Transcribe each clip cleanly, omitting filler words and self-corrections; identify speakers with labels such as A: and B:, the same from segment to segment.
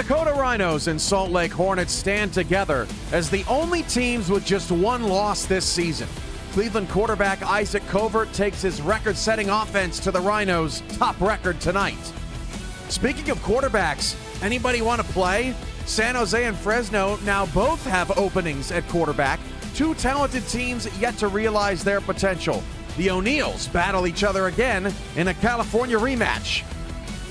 A: Dakota Rhinos and Salt Lake Hornets stand together as the only teams with just one loss this season. Cleveland quarterback Isaac Covert takes his record-setting offense to the Rhinos' top record tonight. Speaking of quarterbacks, anybody want to play? San Jose and Fresno now both have openings at quarterback. Two talented teams yet to realize their potential. The O'Neills battle each other again in a California rematch.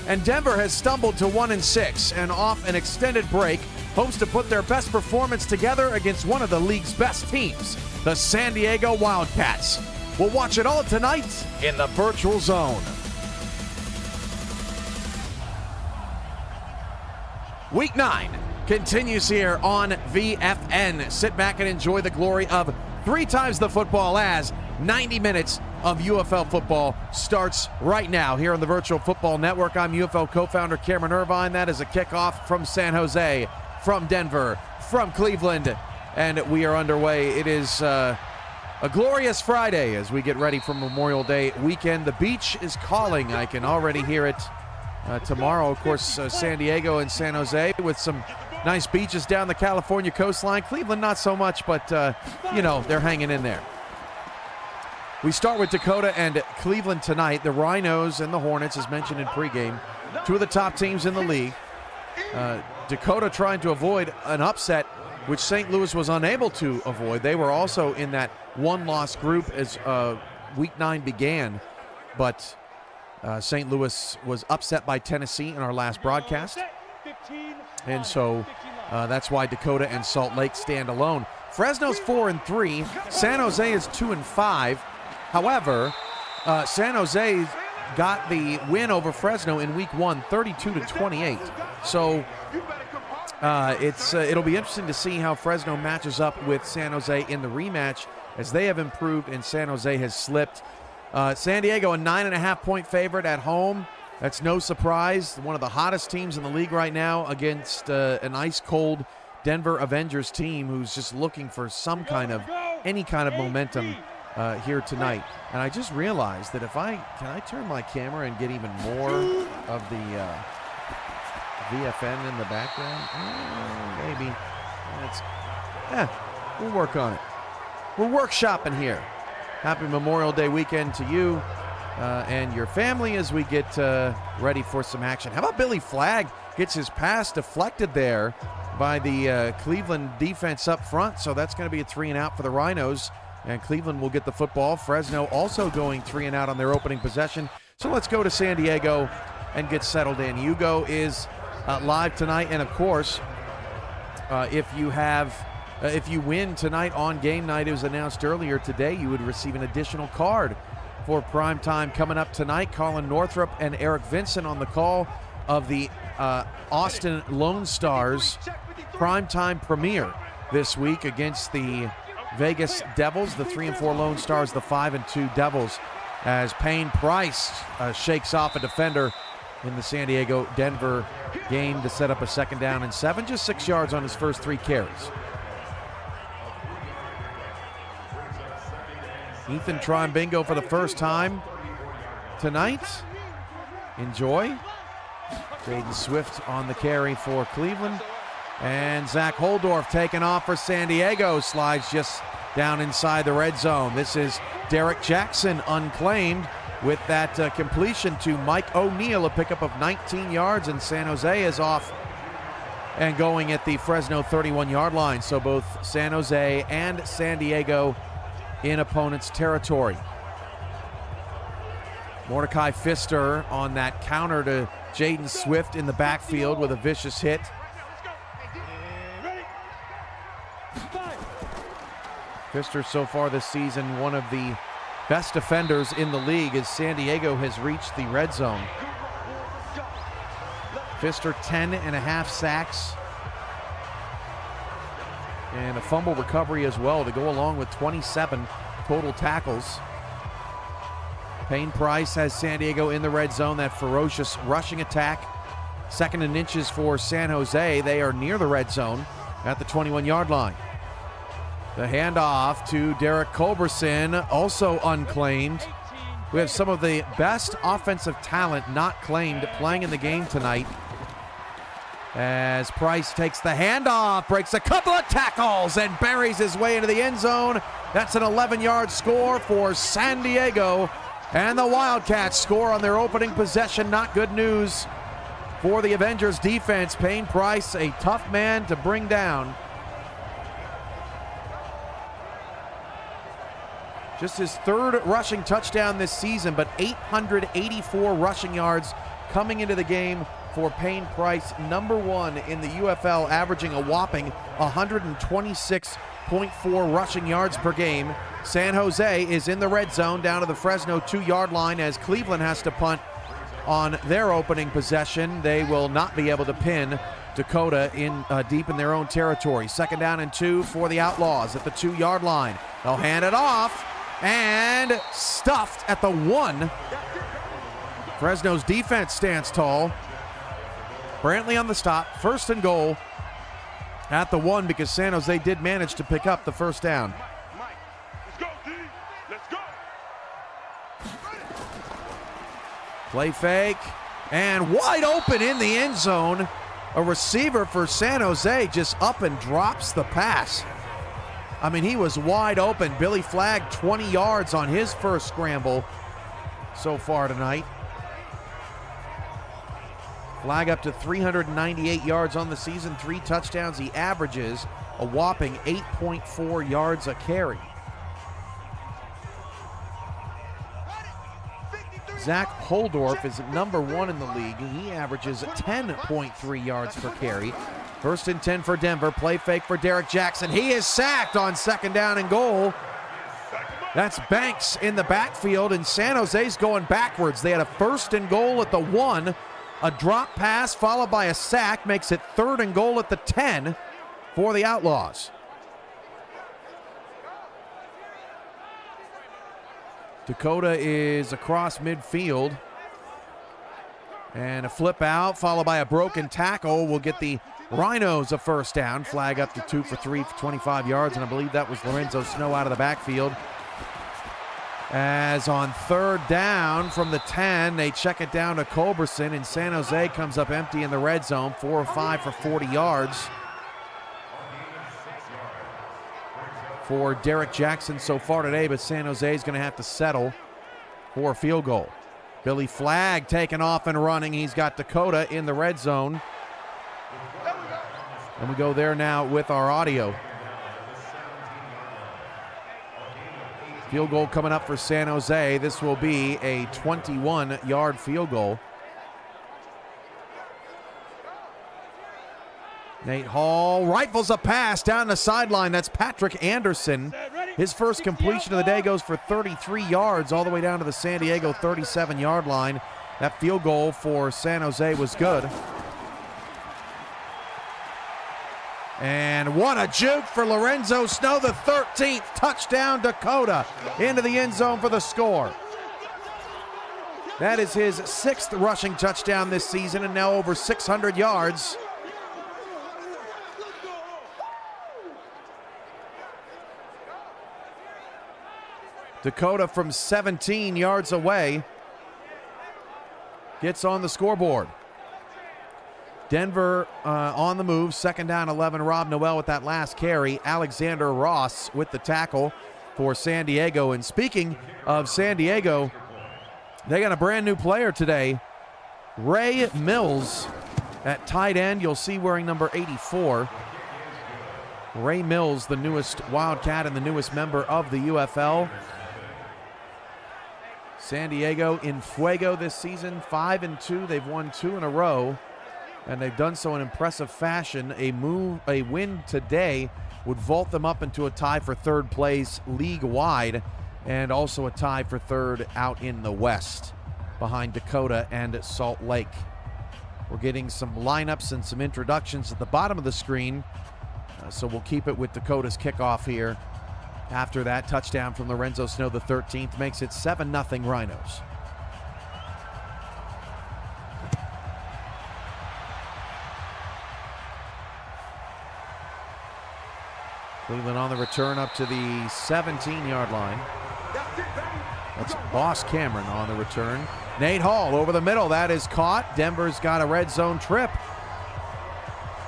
A: And Denver has stumbled to 1-6 and off an extended break hopes to put their best performance together against one of the league's best teams, the San Diego Wildcats. We'll watch it all tonight in the Virtual Zone. Week 9 continues here on VFN. Sit back and enjoy the glory of 3 times the football as 90 minutes of UFL football starts right now here on the Virtual Football Network. I'm UFL co-founder Cameron Irvine. That is a kickoff from San Jose, from Denver, from Cleveland, and we are underway. It is a glorious Friday as we get ready for Memorial Day weekend. The beach is calling. I can already hear it. Tomorrow, of course, San Diego and San Jose with some nice beaches down the California coastline. Cleveland, not so much, but, they're hanging in there. We start with Dakota and Cleveland tonight. The Rhinos and the Hornets, as mentioned in pregame, two of the top teams in the league. Dakota trying to avoid an upset, which St. Louis was unable to avoid. They were also in that one-loss group as Week 9 began, but St. Louis was upset by Tennessee in our last broadcast, and so that's why Dakota and Salt Lake stand alone. Fresno's 4-3. San Jose is 2-5. However, San Jose got the win over Fresno in Week 1, 32-28. So it'll be interesting to see how Fresno matches up with San Jose in the rematch, as they have improved and San Jose has slipped. San Diego, a 9.5-point favorite at home. That's no surprise. One of the hottest teams in the league right now against an ice-cold Denver Avengers team who's just looking for any kind of momentum here tonight. And I just realized that can I turn my camera and get even more of the VFN in the background? Maybe. We'll work on it. We're workshopping here. Happy Memorial Day weekend to you and your family as we get ready for some action. How about Billy Flagg gets his pass deflected there by the Cleveland defense up front, so that's going to be a 3-and-out for the Rhinos, and Cleveland will get the football. Fresno also going 3-and-out on their opening possession. So let's go to San Diego and get settled in. Hugo is live tonight, and of course, if you win tonight on game night, it was announced earlier today, you would receive an additional card for prime time coming up tonight. Colin Northrup and Eric Vincent on the call of the Austin Lone Stars primetime premiere this week against the Vegas Devils, the 3-4 Lone Stars, the 5-2 Devils, as Payne Price shakes off a defender in the San Diego-Denver game to set up a 2nd down and 7, just 6 yards on his first 3 carries. Ethan trying bingo for the first time tonight. Enjoy. Jaden Swift on the carry for Cleveland. And Zach Holdorf taking off for San Diego. Slides just down inside the red zone. This is Derek Jackson unclaimed with that completion to Mike O'Neill, a pickup of 19 yards, and San Jose is off and going at the Fresno 31-yard line. So both San Jose and San Diego in opponent's territory. Mordecai Pfister on that counter to Jaden Swift in the backfield with a vicious hit. Pfister so far this season one of the best defenders in the league as San Diego has reached the red zone. Pfister 10.5 sacks and a fumble recovery as well to go along with 27 total tackles. Payne Price has San Diego in the red zone, that ferocious rushing attack. 2nd and inches for San Jose. They are near the red zone at the 21-yard line. The handoff to Derek Culberson, also unclaimed. We have some of the best offensive talent not claimed playing in the game tonight. as Price takes the handoff, breaks a couple of tackles, and buries his way into the end zone. That's an 11-yard score for San Diego. And the Wildcats score on their opening possession. Not good news for the Avengers defense. Payne Price, a tough man to bring down. Just his third rushing touchdown this season, but 884 rushing yards coming into the game for Payne Price, #1 in the UFL, averaging a whopping 126.4 rushing yards per game. San Jose is in the red zone down to the Fresno 2-yard line as Cleveland has to punt on their opening possession. They will not be able to pin Dakota in deep in their own territory. 2nd down and 2 for the Outlaws at the 2-yard line. They'll hand it off and stuffed at the 1. Fresno's defense stands tall. Brantley on the stop. 1st and goal at the 1 because San Jose did manage to pick up the 1st down. Play fake and wide open in the end zone. A receiver for San Jose just up and drops the pass. I mean, he was wide open. Billy Flagg 20 yards on his first scramble so far tonight. Flagg up to 398 yards on the season, 3 touchdowns. He averages a whopping 8.4 yards a carry. Zach Holdorf is #1 in the league. He averages 10.3 yards per carry. 1st and 10 for Denver. Play fake for Derek Jackson. He is sacked on 2nd down and goal. That's Banks in the backfield, and San Jose's going backwards. They had a 1st and goal at the 1. A drop pass followed by a sack makes it 3rd and goal at the 10 for the Outlaws. Dakota is across midfield. And a flip out followed by a broken tackle will get the Rhinos a 1st down. Flag up to 2 for 3 for 25 yards, and I believe that was Lorenzo Snow out of the backfield. As on 3rd down from the 10, they check it down to Culberson, and San Jose comes up empty in the red zone, 4 of 5 for 40 yards. For Derek Jackson so far today, but San Jose is going to have to settle for a field goal. Billy Flagg taking off and running. He's got Dakota in the red zone. And we go there now with our audio. Field goal coming up for San Jose. This will be a 21-yard field goal. Nate Hall rifles a pass down the sideline. That's Patrick Anderson. His first completion of the day goes for 33 yards all the way down to the San Diego 37-yard line. That field goal for San Jose was good. And what a juke for Lorenzo Snow, the 13th touchdown Dakota into the end zone for the score. That is his 6th rushing touchdown this season and now over 600 yards. Dakota from 17 yards away gets on the scoreboard. Denver on the move, 2nd down 11. Rob Noel with that last carry. Alexander Ross with the tackle for San Diego. And speaking of San Diego, they got a brand new player today. Ray Mills at tight end. You'll see wearing number 84. Ray Mills, the newest Wildcat and the newest member of the UFL. San Diego in fuego this season, 5-2. They've won 2 in a row, and they've done so in impressive fashion. A win today would vault them up into a tie for 3rd place league-wide, and also a tie for 3rd out in the West behind Dakota and Salt Lake. We're getting some lineups and some introductions at the bottom of the screen, so we'll keep it with Dakota's kickoff here. After that touchdown from Lorenzo Snow, the 13th, makes it 7-0 Rhinos. Cleveland on the return up to the 17-yard line. That's Boss Cameron on the return. Nate Hall over the middle. That is caught. Denver's got a red zone trip.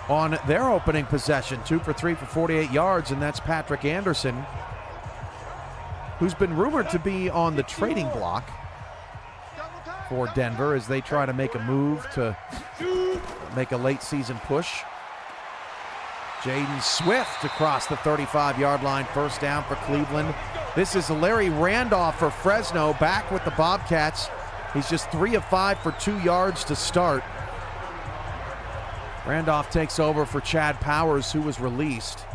A: on their opening possession. 2 for 3 for 48 yards, and that's Patrick Anderson, who's been rumored to be on the trading block for Denver as they try to make a move to make a late season push. Jaden Swift across the 35-yard line, first down for Cleveland. This is Larry Randolph for Fresno, back with the Bobcats. He's just 3 of 5 for 2 yards to start. Randolph takes over for Chad Powers, who was released.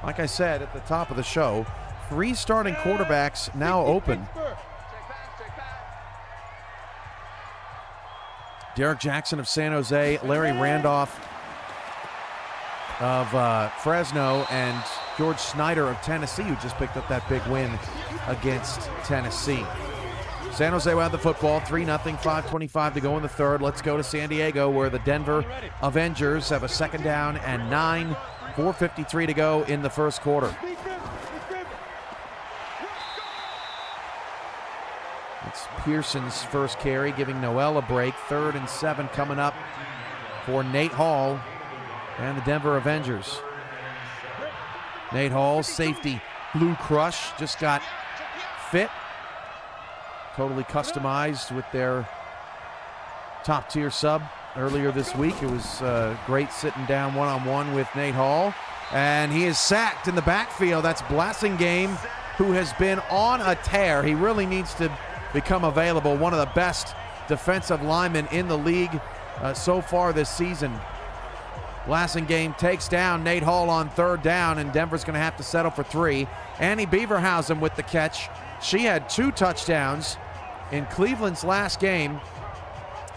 A: Like I said at the top of the show, 3 starting quarterbacks now open. Derek Jackson of San Jose, Larry Randolph of Fresno, and George Snyder of Tennessee, who just picked up that big win against Tennessee. San Jose will have the football, 3-0, 5:25 to go in the third. Let's go to San Diego, where the Denver Avengers have a second down and 9, 4:53 to go in the first quarter. It's Pearson's first carry, giving Noel a break. 3rd and 7 coming up for Nate Hall and the Denver Avengers. Nate Hall, safety blue crush, just got fit. Totally customized with their top-tier sub earlier this week. It was great sitting down one-on-one with Nate Hall. And he is sacked in the backfield. That's Blasingame, who has been on a tear. He really needs to become available. One of the best defensive linemen in the league so far this season. Blasingame takes down Nate Hall on 3rd down, and Denver's going to have to settle for 3. Annie Beaverhausen with the catch. She had 2 touchdowns in Cleveland's last game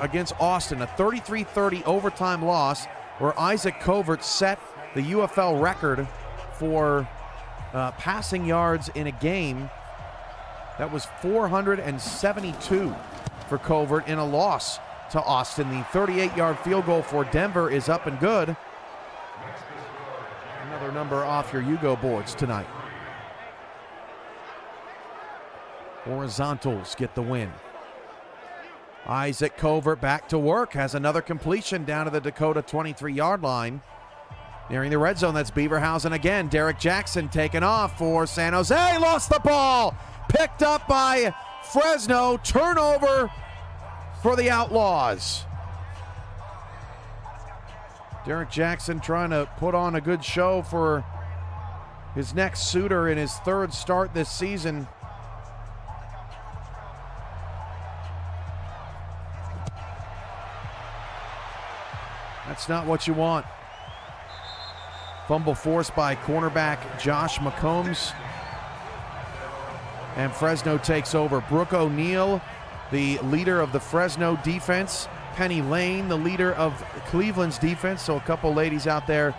A: against Austin, a 33-30 overtime loss where Isaac Covert set the UFL record for passing yards in a game. That was 472 for Covert in a loss to Austin. The 38-yard field goal for Denver is up and good. Another number off your Yugo boards tonight. Horizontals get the win. Isaac Covert back to work, has another completion down to the Dakota 23-yard line. Nearing the red zone, that's Beaverhausen again. Derek Jackson taken off for San Jose, lost the ball. Picked up by Fresno, turnover for the Outlaws. Derek Jackson trying to put on a good show for his next suitor in his 3rd start this season. That's not what you want. Fumble forced by cornerback Josh McCombs. And Fresno takes over. Brooke O'Neal, the leader of the Fresno defense. Penny Lane, the leader of Cleveland's defense. So a couple ladies out there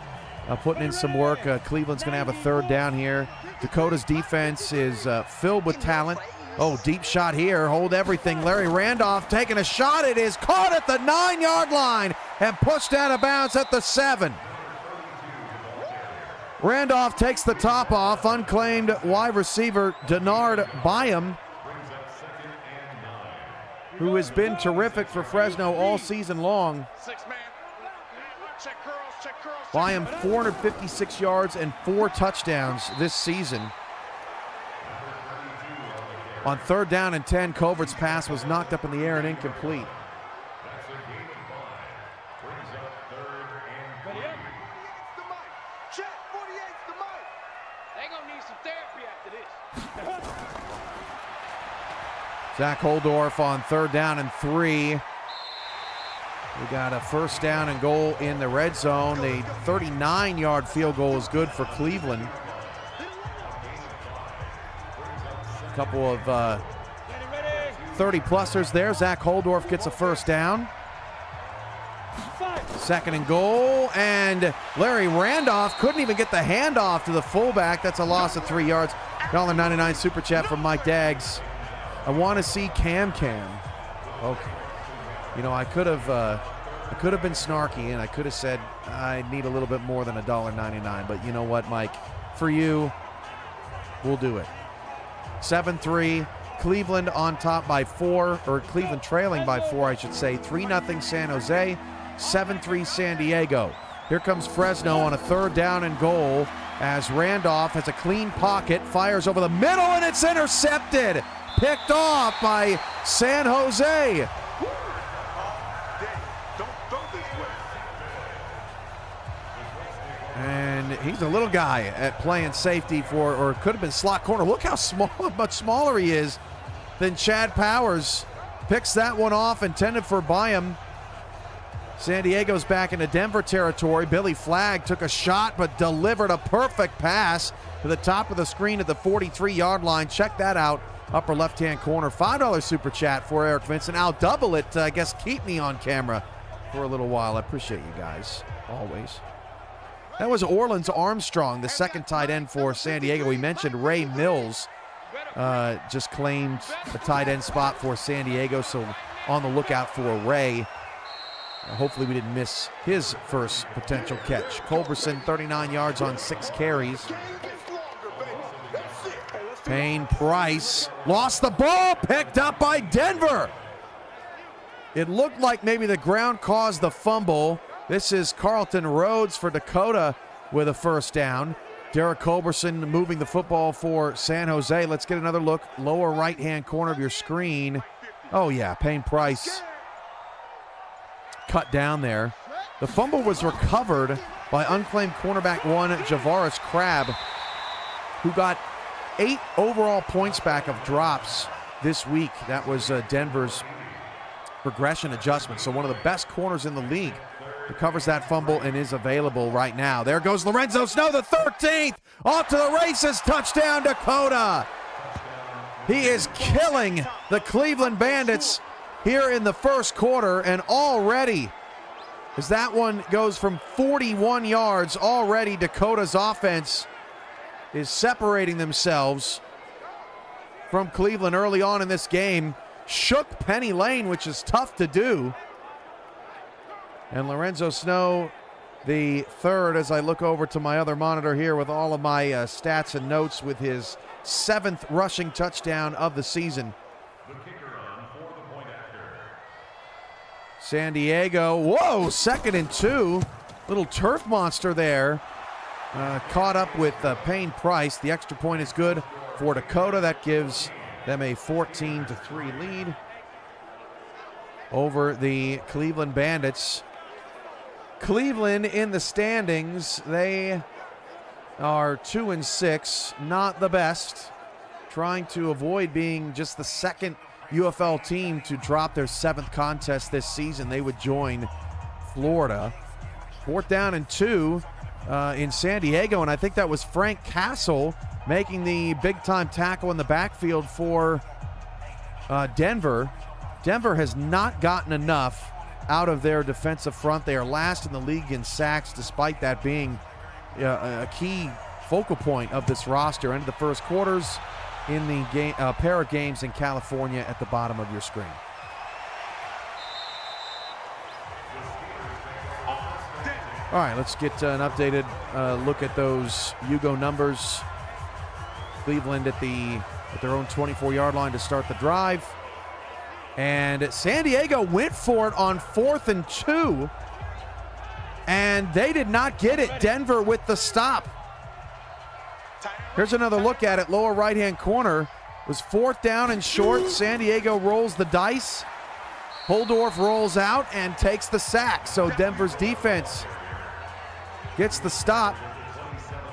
A: putting in some work. Cleveland's going to have a 3rd down here. Dakota's defense is filled with talent. Oh, deep shot here. Hold everything. Larry Randolph taking a shot. It is caught at the 9-yard line and pushed out of bounds at the 7. Randolph takes the top off. Unclaimed wide receiver Denard Byam, who has been terrific for Fresno all season long. Byam 456 yards and 4 touchdowns this season. On 3rd down and 10, Covert's pass was knocked up in the air and incomplete. Zach Holdorf on 3rd down and 3. We got a 1st down and goal in the red zone. The 39-yard field goal is good for Cleveland. A couple of 30-plusers there. Zach Holdorf gets a 1st down. 2nd and goal, and Larry Randolph couldn't even get the handoff to the fullback. That's a loss of 3 yards. $1.99 super chat from Mike Daggs. I want to see Cam. Okay. You know, I could have been snarky and I could have said I need a little bit more than $1.99. But you know what, Mike? For you, we'll do it. 7-3. Cleveland on top by 4, or Cleveland trailing by 4, I should say. 3-0 San Jose. 7-3 San Diego. Here comes Fresno on a 3rd down and goal as Randolph has a clean pocket, fires over the middle, and it's intercepted. Picked off by San Jose. And he's a little guy at playing safety for, or could have been slot corner. Look how small, much smaller he is than Chad Powers. Picks that one off, intended for Byam. San Diego's back into Denver territory. Billy Flagg took a shot but delivered a perfect pass to the top of the screen at the 43-yard line. Check that out, upper left-hand corner. $5 super chat for Eric Vincent. I'll double it. I guess keep me on camera for a little while. I appreciate you guys, always. That was Orleans Armstrong, the second tight end for San Diego. We mentioned Ray Mills just claimed a tight end spot for San Diego, so on the lookout for Ray. Hopefully we didn't miss his first potential catch. Culberson, 39 yards on 6 carries. Payne Price lost the ball, picked up by Denver. It looked like maybe the ground caused the fumble. This is Carlton Rhodes for Dakota with a 1st down. Derek Culberson moving the football for San Jose. Let's get another look. Lower right-hand corner of your screen. Oh, yeah, Payne Price cut down there. The fumble was recovered by unclaimed cornerback 1, Javaris Crabb, who got 8 overall points back of drops this week. That was Denver's regression adjustment. So one of the best corners in the league recovers that fumble and is available right now. There goes Lorenzo Snow, the 13th, off to the races, touchdown Dakota. He is killing the Cleveland Bandits here in the first quarter, and already, as that one goes from 41 yards, already Dakota's offense is separating themselves from Cleveland early on in this game. Shook Penny Lane, which is tough to do. And Lorenzo Snow, the 3rd, as I look over to my other monitor here with all of my stats and notes, with his 7th rushing touchdown of the season. San Diego, whoa, 2nd and 2. Little turf monster there. Caught up with Payne Price. The extra point is good for Dakota. That gives them a 14-3 lead over the Cleveland Bandits. Cleveland in the standings, they are 2-6, not the best. Trying to avoid being just the 2nd UFL team to drop their 7th contest this season. They would join Florida. 4th down and 2 in San Diego, and I think that was Frank Castle making the big-time tackle in the backfield for Denver. Denver has not gotten enough out of their defensive front. They are last in the league in sacks, despite that being a key focal point of this roster. End of the first quarters in the game, pair of games in California at the bottom of your screen. All right, let's get an updated look at those Yugo numbers. Cleveland at their own 24-yard line to start the drive. And San Diego went for it on 4th and 2, and they did not get it. Denver with the stop. Here's another look at it. Lower right-hand corner. It was 4th down and short. San Diego rolls the dice. Holdorf rolls out and takes the sack. So Denver's defense gets the stop.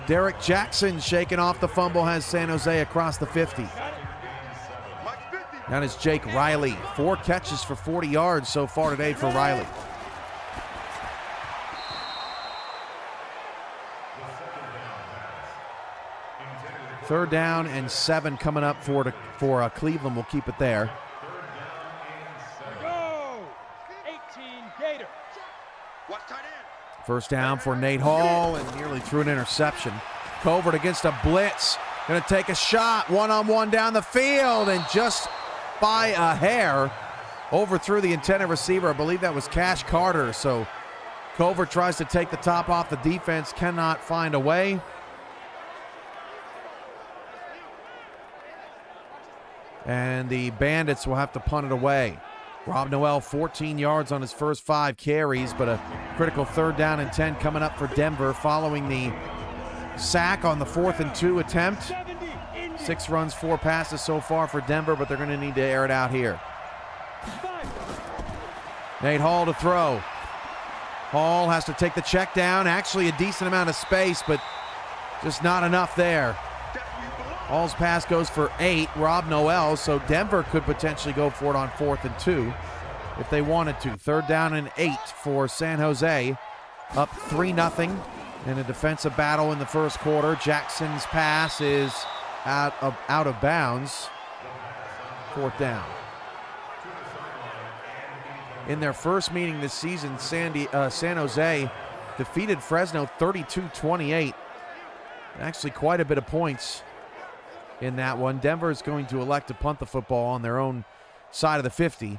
A: Derek Jackson shaking off the fumble, has San Jose across the 50. That is Jake Riley. 4 catches for 40 yards so far today for Riley. Third down and 7 coming up for Cleveland. We'll keep it there.
B: Go! 18 Gator.
A: First down for Nate Hall, and nearly threw an interception. Covert against a blitz. Going to take a shot, one-on-one down the field, and just by a hair overthrew the intended receiver. I believe that was Cash Carter. So Covert tries to take the top off the defense, cannot find a way. And the Bandits will have to punt it away. Rob Noel, 14 yards on his first 5 carries, but a critical 3rd down and 10 coming up for Denver following the sack on the 4th and 2 attempt. 6 runs, 4 passes so far for Denver, but they're going to need to air it out here. Nate Hall to throw. Hall has to take the check down. Actually a decent amount of space, but just not enough there. Hall's pass goes for 8. Rob Noel, so Denver could potentially go for it on 4th and 2 if they wanted to. 3rd down and 8 for San Jose. Up 3-0 in a defensive battle in the first quarter. Jackson's pass is out of bounds. 4th down. In their first meeting this season, San Jose defeated Fresno 32-28. Actually quite a bit of points in that one. Denver is going to elect to punt the football on their own side of the 50.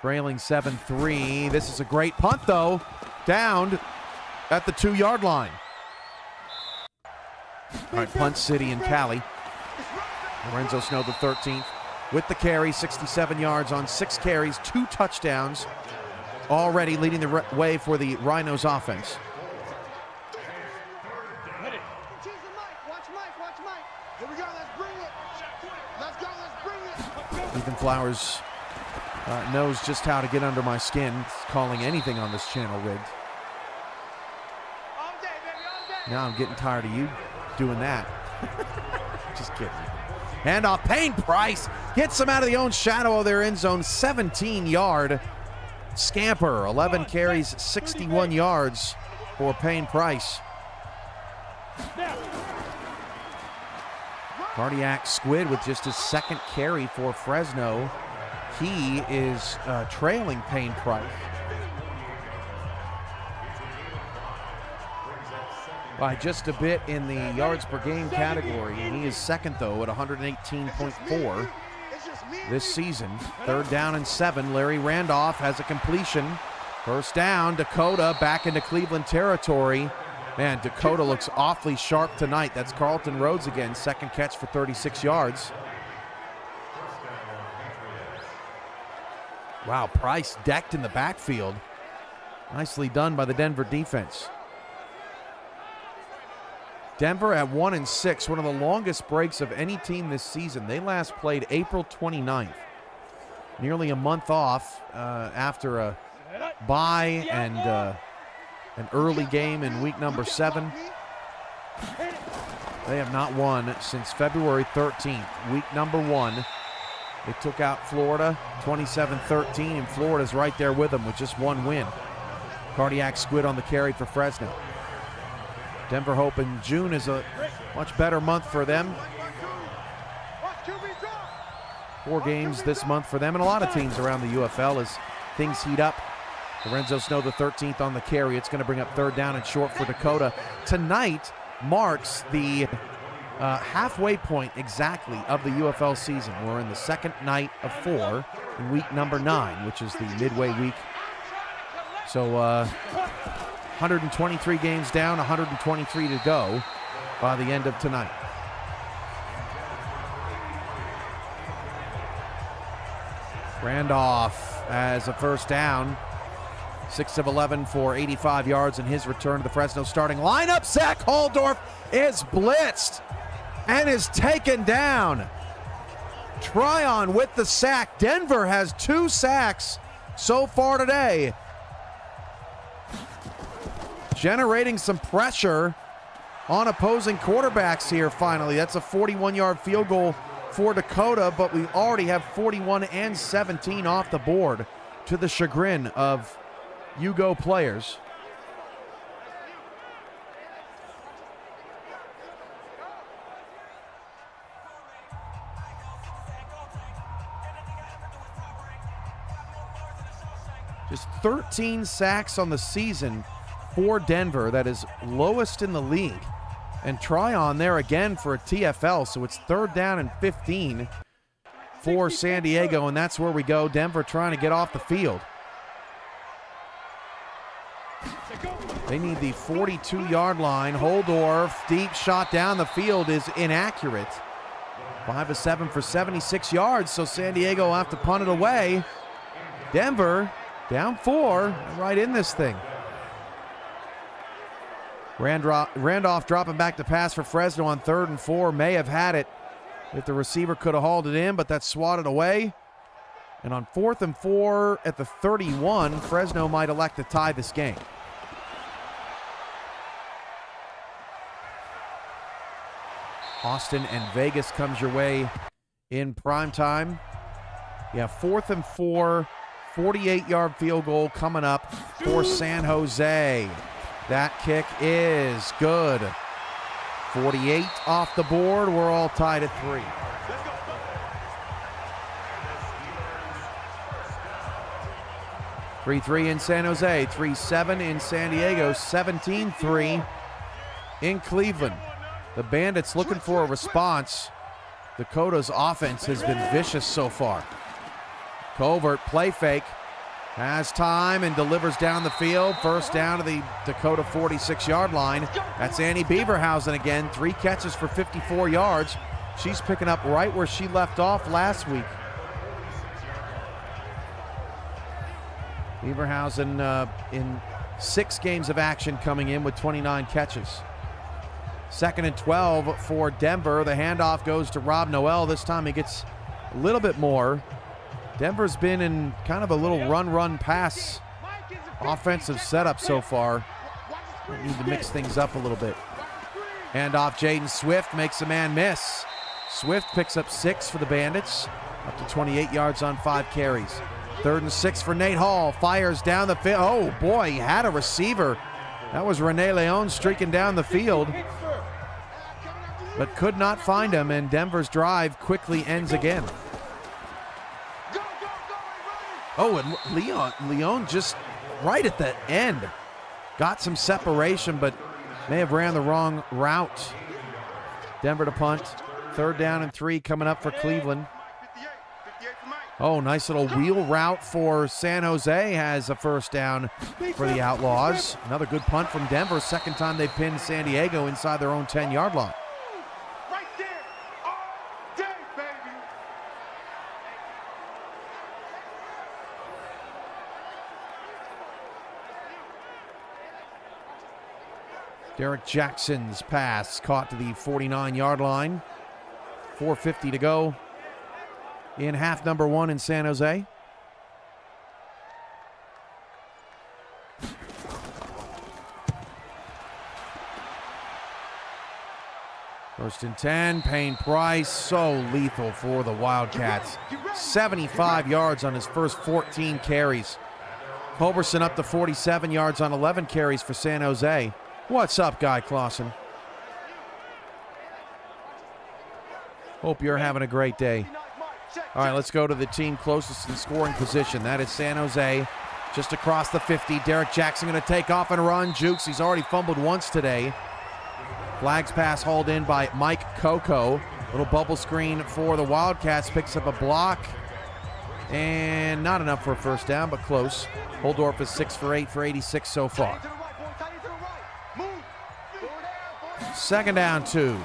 A: Trailing 7-3. This is a great punt, though. Downed at the 2-yard line. All right, punt city in Cali. Lorenzo Snow, the 13th, with the carry, 67 yards on 6 carries, 2 touchdowns, already leading the way for the Rhinos offense. Ethan Flowers knows just how to get under my skin, calling anything on this channel rigged. Now I'm getting tired of you doing that. Just kidding. And off, Payne Price gets them out of the own shadow of their end zone. 17-yard scamper. 11 carries, 61 yards for Payne Price. Cardiac Squid with just his 2nd carry for Fresno. He is trailing Payne Price by just a bit in the yards per game category. He is 2nd, though, at 118.4 this season. 3rd down and 7. Larry Randolph has a completion. 1st down. Dakota back into Cleveland territory. Man, Dakota looks awfully sharp tonight. That's Carlton Rhodes again. 2nd catch for 36 yards. Wow, Price decked in the backfield. Nicely done by the Denver defense. Denver at 1-6, one of the longest breaks of any team this season. They last played April 29th. Nearly a month off after a bye and an early game in week number 7. They have not won since February 13th, week number 1. They took out Florida 27-13, and Florida's right there with them with just 1 win. Cardiac Squid on the carry for Fresno. Denver hoping June is a much better month for them. 4 games this month for them, and a lot of teams around the UFL as things heat up. Lorenzo Snow, the 13th on the carry. It's going to bring up 3rd down and short for Dakota. Tonight marks the halfway point exactly of the UFL season. We're in the 2nd night of 4 in week number 9, which is the midway week. So 123 games down, 123 to go by the end of tonight. Randolph as a 1st down. 6 of 11 for 85 yards in his return to the Fresno starting lineup. Zach Holdorf is blitzed and is taken down. Tryon with the sack. Denver has 2 sacks so far today, generating some pressure on opposing quarterbacks here finally. That's a 41-yard field goal for Dakota, but we already have 41 and 17 off the board to the chagrin of Yugo players. Just 13 sacks on the season for Denver. That is lowest in the league. And Tryon there again for a TFL, so it's 3rd down and 15 for San Diego, and that's where we go. Denver trying to get off the field. They need the 42-yard line. Holdorf, deep shot down the field is inaccurate. 5 of 7 for 76 yards, so San Diego will have to punt it away. Denver down 4, right in this thing. Randolph dropping back to pass for Fresno on 3rd and 4. May have had it if the receiver could have hauled it in, but that's swatted away. And on 4th and 4 at the 31, Fresno might elect to tie this game. Austin and Vegas comes your way in prime time. Yeah, 4th and 4, 48-yard field goal coming up for San Jose. That kick is good. 48 off the board. We're all tied at 3. (3-3) in San Jose, 3-7 in San Diego, 17-3 in Cleveland. The Bandits looking for a response. Dakota's offense has been vicious so far. Covert play fake. Has time and delivers down the field. First down to the Dakota 46-yard line. That's Annie Beaverhausen again. 3 catches for 54 yards. She's picking up right where she left off last week. Beaverhausen in 6 games of action coming in with 29 catches. 2nd and 12 for Denver. The handoff goes to Rob Noel. This time he gets a little bit more. Denver's been in kind of a little run-pass offensive setup so far. We need to mix things up a little bit. Handoff, Jaden Swift makes a man miss. Swift picks up 6 for the Bandits, up to 28 yards on 5 carries. 3rd and 6 for Nate Hall. Fires down the field. Oh boy, he had a receiver. That was Rene Leon streaking down the field, but could not find him, and Denver's drive quickly ends again. Oh, and Leon just right at the end got some separation, but may have ran the wrong route. Denver to punt. 3rd down and 3 coming up for Cleveland. Oh, nice little wheel route for San Jose, has a 1st down for the Outlaws. Another good punt from Denver. 2nd time they pinned San Diego inside their own 10-yard line.
B: Right there, all day, baby.
A: Derek Jackson's pass caught to the 49-yard line. 4:50 to go in half number 1 in San Jose. First and 10, Payne Price, so lethal for the Wildcats. 75 yards on his first 14 carries. Culberson up to 47 yards on 11 carries for San Jose. What's up, Guy Clausen? Hope you're having a great day. All right, let's go to the team closest in scoring position. That is San Jose, just across the 50. Derek Jackson going to take off and run. Jukes, he's already fumbled once today. Flags pass hauled in by Mike Coco. Little bubble screen for the Wildcats. Picks up a block. And not enough for a 1st down, but close. Holdorf is 6 for 8 for 86 so far. 2nd down 2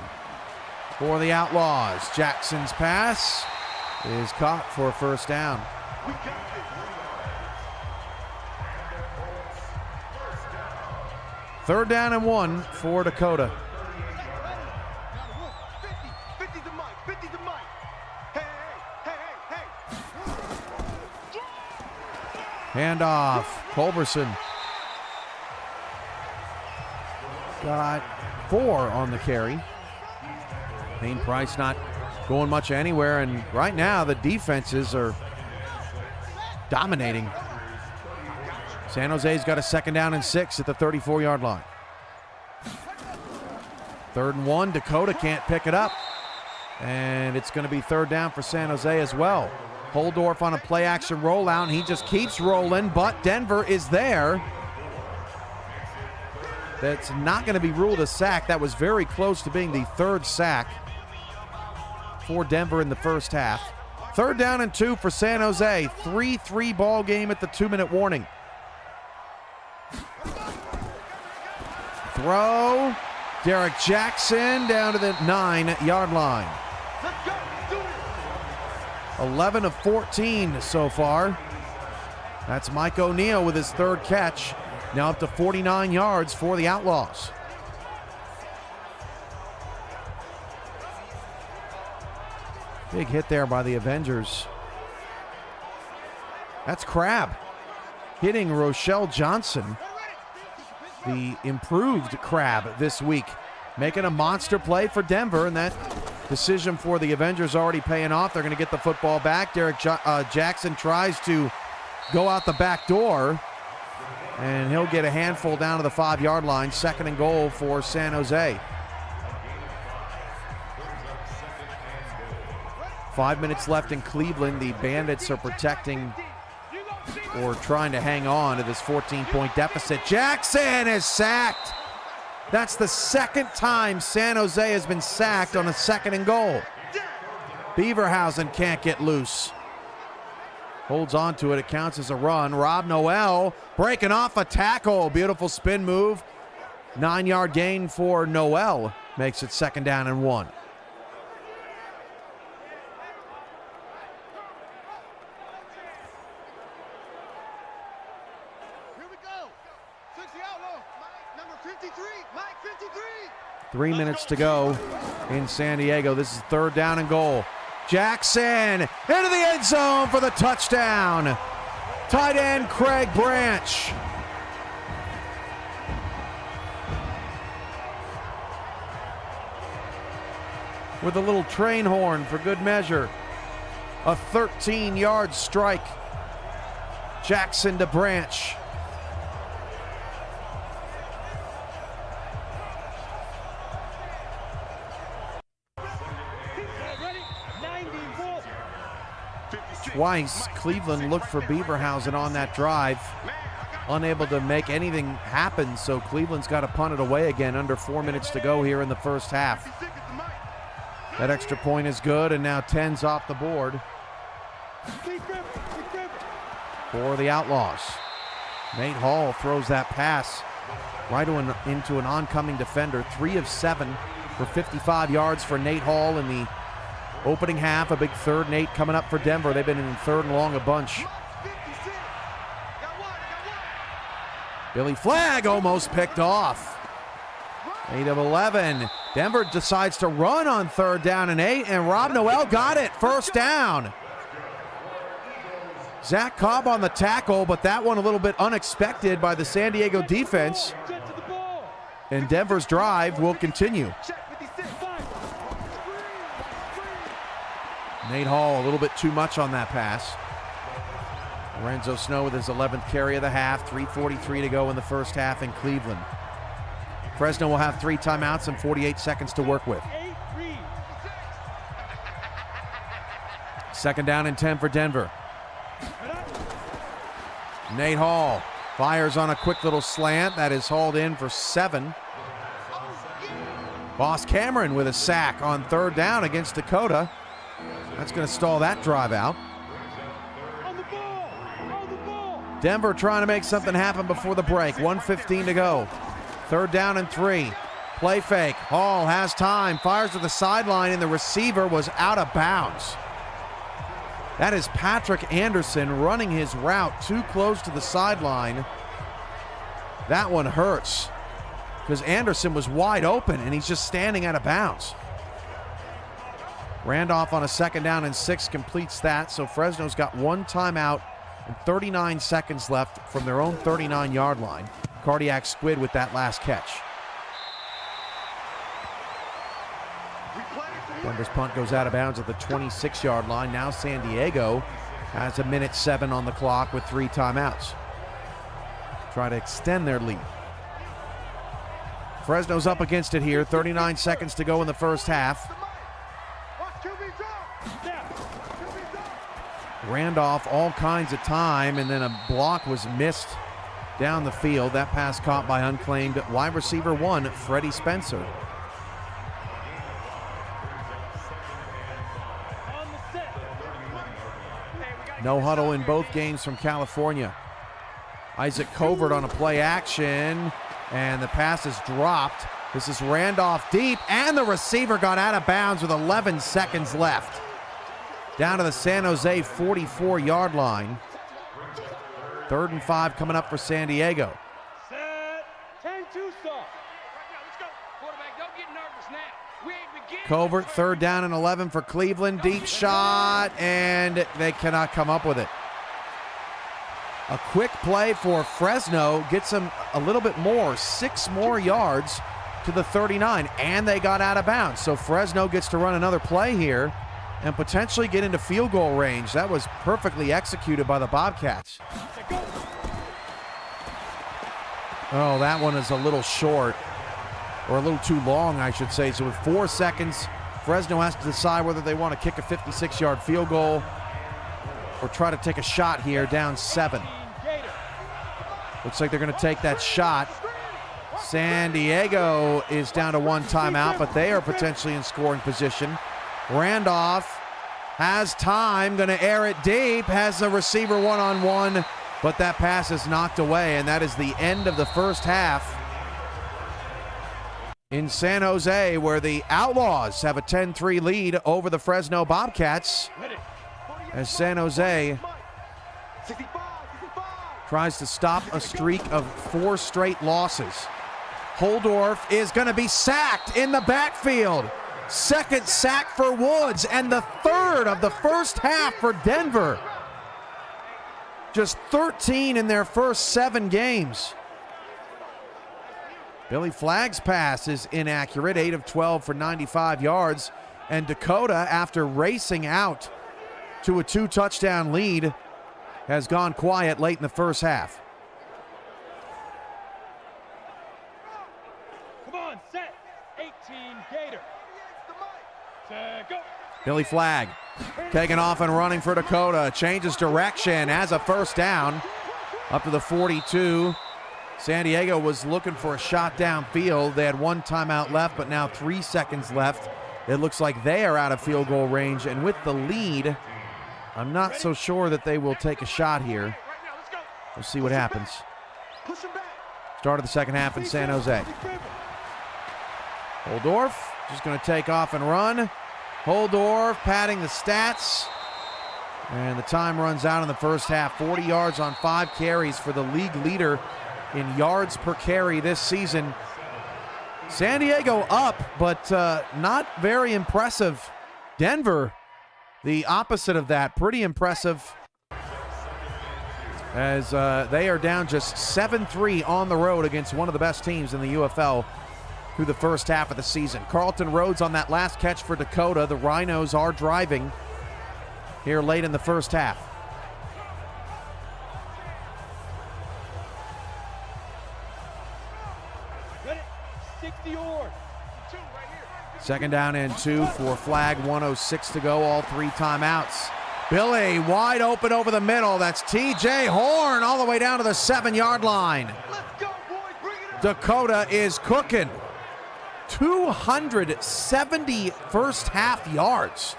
A: for the Outlaws. Jackson's pass is caught for a 1st down. 3rd down and 1 for Dakota. Handoff, Culberson. Got 4 on the carry. Payne Price not going much anywhere, and right now the defenses are dominating. San Jose's got a 2nd down and 6 at the 34-yard line. 3rd and 1, Dakota can't pick it up, and it's going to be 3rd down for San Jose as well. Holdorf on a play-action rollout, and he just keeps rolling, but Denver is there. That's not going to be ruled a sack. That was very close to being the 3rd sack for Denver in the first half. 3rd down and 2 for San Jose. 3-3 ball game at the 2-minute warning. Throw. Derek Jackson down to the 9-yard line.
B: Let's go.
A: 11 of 14 so far. That's Mike O'Neal with his third catch. Now up to 49 yards for the Outlaws. Big hit there by the Avengers. That's Crabb hitting Rochelle Johnson, the improved Crabb this week, making a monster play for Denver, and that decision for the Avengers already paying off. They're going to get the football back. Derek Jackson tries to go out the back door, and he'll get a handful down to the 5-yard line. 2nd and goal for San Jose. 5 minutes left in Cleveland. The Bandits are protecting or trying to hang on to this 14-point deficit. Jackson is sacked. That's the second time San Jose has been sacked on a 2nd and goal. Beaverhausen can't get loose. Holds on to it. It counts as a run. Rob Noel breaking off a tackle. Beautiful spin move. 9-yard gain for Noel. Makes it 2nd down and 1.
B: Here we go. 60 outlaw. Number 53. Mike 53.
A: 3 minutes to go in San Diego. This is 3rd down and goal. Jackson into the end zone for the touchdown. Tight end Craig Branch. With a little train horn for good measure. A 13-yard strike. Jackson to Branch. Twice, Cleveland looked for Beaverhausen on that drive. Unable to make anything happen, so Cleveland's got to punt it away again. Under 4 minutes to go here in the first half. That extra point is good, and now 10's off the board for the Outlaws. Nate Hall throws that pass right into an oncoming defender. 3 of 7 for 55 yards for Nate Hall in the opening half. A big 3rd and 8 coming up for Denver. They've been in 3rd and long a bunch. Billy Flagg almost picked off. 8 of 11. Denver decides to run on 3rd down and 8, and Rob Noel got it. 1st down. Zach Cobb on the tackle, but that one a little bit unexpected by the San Diego defense. And Denver's drive will continue. Nate Hall a little bit too much on that pass. Lorenzo Snow with his 11th carry of the half. 3:43 to go in the first half in Cleveland. Fresno will have 3 timeouts and 48 seconds to work with. 2nd down and 10 for Denver. Nate Hall fires on a quick little slant that is hauled in for 7. Boss Cameron with a sack on 3rd down against Dakota. That's going to stall that drive out. Denver trying to make something happen before the break. 1:15 to go. 3rd down and 3. Play fake. Hall has time. Fires to the sideline, and the receiver was out of bounds. That is Patrick Anderson running his route too close to the sideline. That one hurts because Anderson was wide open, and he's just standing out of bounds. Randolph on a 2nd down and 6 completes that, so Fresno's got 1 timeout and 39 seconds left from their own 39-yard line. Cardiac Squid with that last catch. Denver's punt goes out of bounds at the 26-yard line. Now San Diego has 1:07 on the clock with 3 timeouts. Try to extend their lead. Fresno's up against it here. 39 seconds to go in the first half. Randolph all kinds of time, and then a block was missed down the field. That pass caught by unclaimed wide receiver 1, Freddie Spencer. No huddle in both games from California. Isaac Covert on a play action, and the pass is dropped. This is Randolph deep, and the receiver got out of bounds with 11 seconds left. down to the San Jose 44-yard line. 3rd and 5 coming up for San Diego. Covert, 3rd down and 11 for Cleveland. Deep shot, and they cannot come up with it. A quick play for Fresno gets them a little bit more, 6 more yards to the 39, and they got out of bounds. So Fresno gets to run another play here and potentially get into field goal range. That was perfectly executed by the Bobcats. Oh, that one is a little short, or a little too long, I should say. So with 4 seconds, Fresno has to decide whether they want to kick a 56-yard field goal or try to take a shot here, down 7. Looks like they're going to take that shot. San Diego is down to 1 timeout, but they are potentially in scoring position. Randolph has time, going to air it deep, has the receiver one-on-one, but that pass is knocked away, and that is the end of the first half in San Jose, where the Outlaws have a 10-3 lead over the Fresno Bobcats, as San Jose tries to stop a streak of 4 straight losses. Holdorf is going to be sacked in the backfield. 2nd sack for Woods, and the 3rd of the first half for Denver. Just 13 in their first 7 games. Billy Flagg's pass is inaccurate, 8 of 12 for 95 yards. And Dakota, after racing out to a 2-touchdown lead, has gone quiet late in the first half.
C: Come on, set. 18 Gator. Go.
A: Billy Flagg taking off and running for Dakota. Changes direction, has a first down up to the 42. San Diego was looking for a shot downfield. They had 1 timeout left, but now 3 seconds left. It looks like they are out of field goal range, and with the lead, I'm not so sure that they will take a shot here. We'll see what happens. Start of the second half in San Jose. Holdorf just going to take off and run. Holdorf padding the stats. And the time runs out in the first half. 40 yards on 5 carries for the league leader in yards per carry this season. San Diego up, but not very impressive. Denver, the opposite of that, pretty impressive, as they are down just 7-3 on the road against one of the best teams in the UFL through the first half of the season. Carlton Rhodes on that last catch for Dakota. The Rhinos are driving here late in the first half. Second down and 2 for Flagg, 1:06 to go, all 3 timeouts. Billy wide open over the middle. That's TJ Horn all the way down to the 7-yard line.
B: Let's go, boys. Bring it up.
A: Dakota is cooking. 270 first half yards.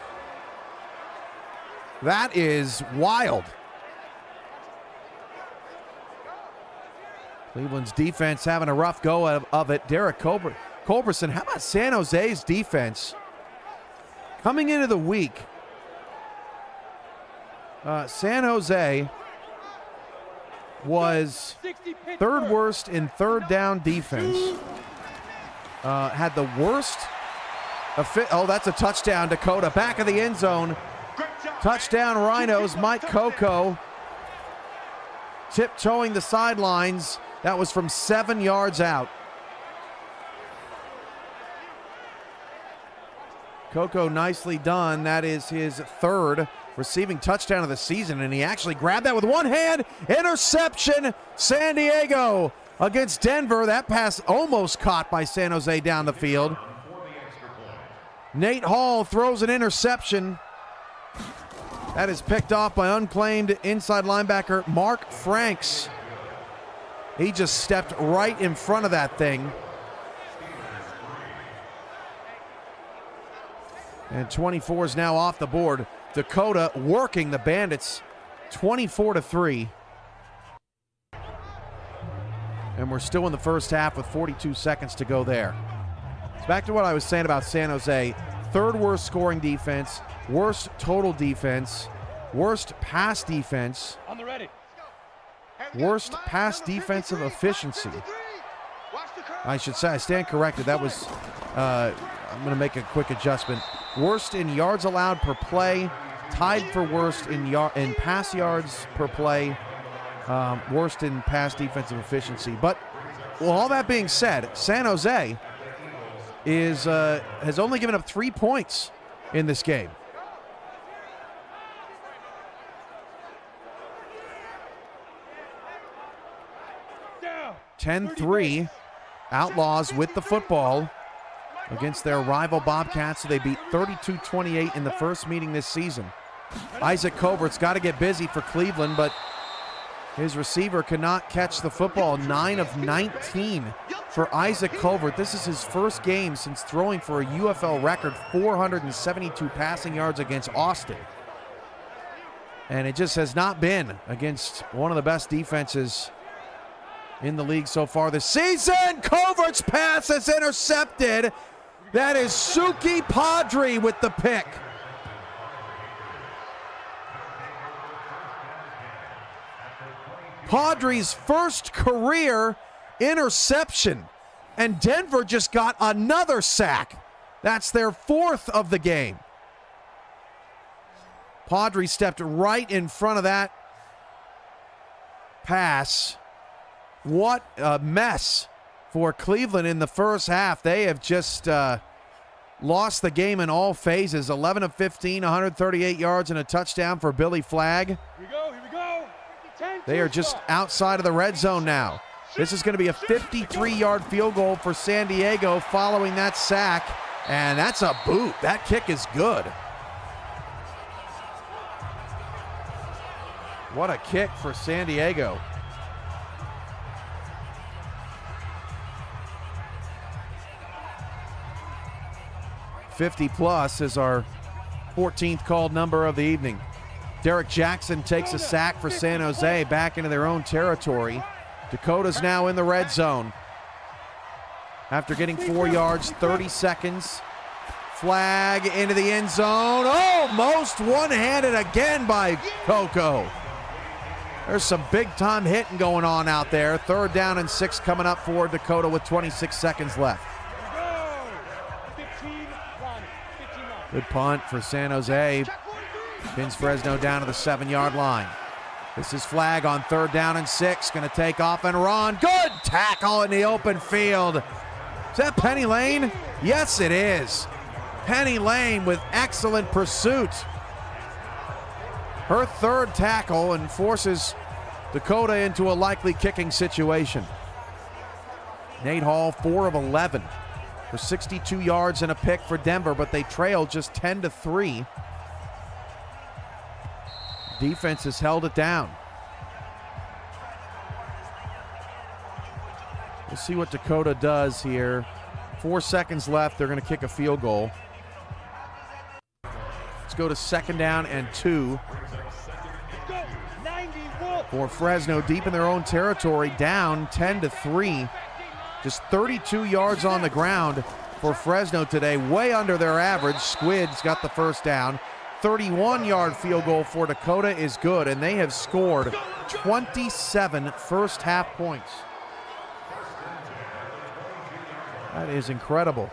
A: That is wild. Cleveland's defense having a rough go of it. Derek Culberson, how about San Jose's defense? Coming into the week, San Jose was 3rd worst in 3rd down defense. Had the worst. Oh, that's a touchdown, Dakota. Back of the end zone. Touchdown, Rhinos. Mike Coco tiptoeing the sidelines. That was from 7 yards out. Coco, nicely done. That is his 3rd receiving touchdown of the season, and he actually grabbed that with one hand. Interception, San Diego against Denver. That pass almost caught by San Jose down the field. Nate Hall throws an interception. That is picked off by unclaimed inside linebacker Mark Franks. He just stepped right in front of that thing. And 24 is now off the board. Dakota working the Bandits 24-3. And we're still in the first half with 42 seconds to go there. It's back to what I was saying about San Jose. third worst scoring defense, worst total defense, worst pass defense,
C: On the ready.
A: worst pass defensive efficiency. I should say, I stand corrected. That was, I'm going to make a quick adjustment. Worst in yards allowed per play, tied for worst in pass yards per play, worst in pass defensive efficiency. But, well, all that being said, San Jose has only given up 3 points in this game.
C: Down.
A: 10-3, Outlaws with the football against their rival Bobcats. So they beat 32-28 in the first meeting this season. Isaac Covert's got to get busy for Cleveland, but his receiver cannot catch the football. 9 of 19 for Isaac Covert. This is his first game since throwing for a UFL record 472 passing yards against Austin. And it just has not been against one of the best defenses in the league so far this season. Covert's pass is intercepted. That is Suki Padre with the pick. Padre's first career interception, and Denver just got another sack. That's their 4th of the game. Padre stepped right in front of that pass. What a mess for Cleveland in the first half. They have just lost the game in all phases. 11 of 15, 138 yards and a touchdown for Billy Flagg.
C: Here we go.
A: They are just outside of the red zone now. This is going to be a 53-yard field goal for San Diego following that sack, and that's a boot. That kick is good. What a kick for San Diego. +50 is our 14th called number of the evening. Derek Jackson takes a sack for San Jose back into their own territory. Dakota's now in the red zone. After getting 4 yards, 30 seconds. Flag into the end zone. Almost one-handed again by Coco. There's some big-time hitting going on out there. 3rd down and 6 coming up for Dakota with 26 seconds left. Good punt for San Jose. Pins Fresno down to the 7-yard line. This is Flag on 3rd down and 6. Going to take off and run. Good tackle in the open field. Is that Penny Lane? Yes, it is. Penny Lane with excellent pursuit. Her 3rd tackle and forces Dakota into a likely kicking situation. Nate Hall, 4 of 11 for 62 yards and a pick for Denver, but they trail just 10-3. Defense has held it down. We'll see what Dakota does here. 4 seconds left. They're going to kick a field goal. Let's go to 2nd down and 2. For Fresno, deep in their own territory, down 10-3. Just 32 yards on the ground for Fresno today, way under their average. Squid's got the first down. 31-yard field goal for Dakota is good, and they have scored 27 first-half points. That is incredible.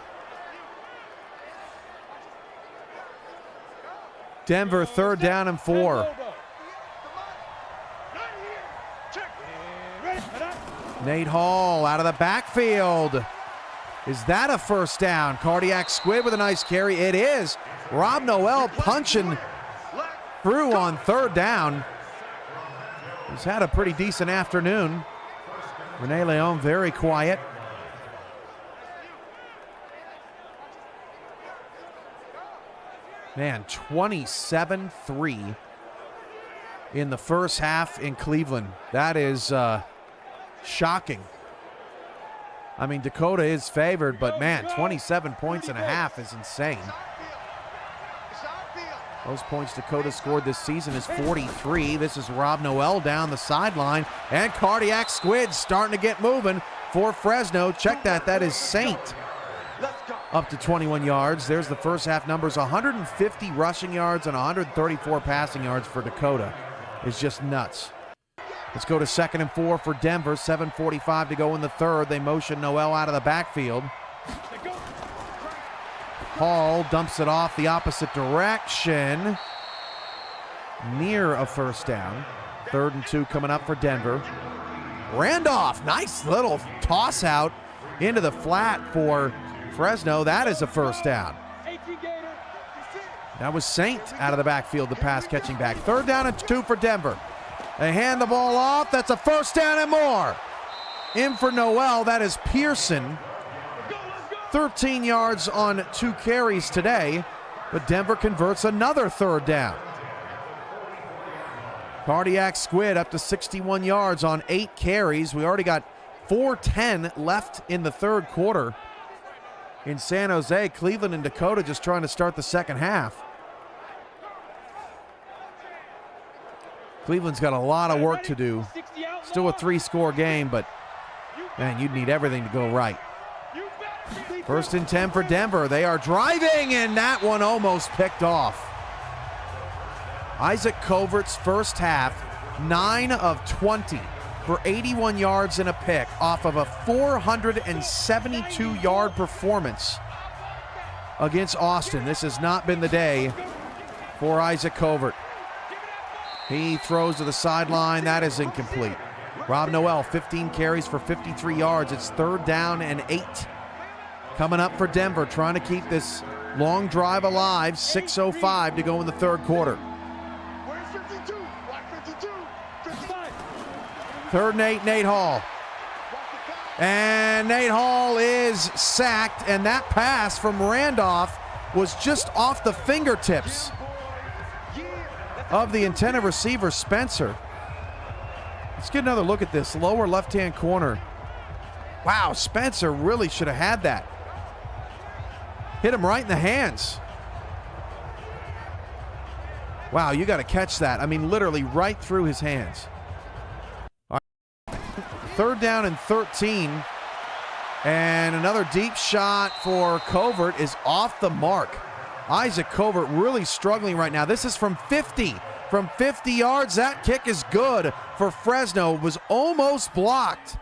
A: Denver 3rd down and 4. Nate Hall out of the backfield. Is that a first down? Cardiac Squid with a nice carry. It is. Rob Noel punching through on 3rd down. He's had a pretty decent afternoon. Rene Leon very quiet. Man, 27-3 in the first half in Cleveland. That is shocking. I mean, Dakota is favored, but man, 27 points and a half is insane. Most points Dakota scored this season is 43. This is Rob Noel down the sideline, and Cardiac Squid starting to get moving for Fresno. Check that. That is Saint up to 21 yards. There's the first half numbers. 150 rushing yards and 134 passing yards for Dakota. It's just nuts. Let's go to 2nd and 4 for Denver. 7:45 to go in the third. They motion Noel out of the backfield. Hall dumps it off the opposite direction. Near a first down. 3rd and 2 coming up for Denver. Randolph, nice little toss out into the flat for Fresno. That is a first down. That was Saint out of the backfield, the pass catching back. 3rd down and 2 for Denver. They hand the ball off. That's a first down and more. In for Noel. That is Pearson. 13 yards on 2 carries today, but Denver converts another 3rd down. Cardiac Squid up to 61 yards on 8 carries. We already got 4:10 left in the 3rd quarter in San Jose. Cleveland and Dakota just trying to start the second half. Cleveland's got a lot of work to do. Still a 3-score game, but man, you'd need everything to go right. 1st and 10 for Denver. They are driving, and that one almost picked off. Isaac Covert's first half, 9 of 20 for 81 yards and a pick off of a 472-yard performance against Austin. This has not been the day for Isaac Covert. He throws to the sideline. That is incomplete. Rob Noel, 15 carries for 53 yards. It's 3rd down and 8. Coming up for Denver, trying to keep this long drive alive. 6:05 to go in the 3rd quarter. 3rd and 8, Nate Hall. And Nate Hall is sacked, and that pass from Randolph was just off the fingertips of the intended receiver, Spencer. Let's get another look at this lower left-hand corner. Wow, Spencer really should have had that. Hit him right in the hands. Wow, you got to catch that. I mean, literally right through his hands. All right. 3rd down and 13. And another deep shot for Covert is off the mark. Isaac Covert really struggling right now. This is from 50. From 50 yards, that kick is good for Fresno. It was almost blocked,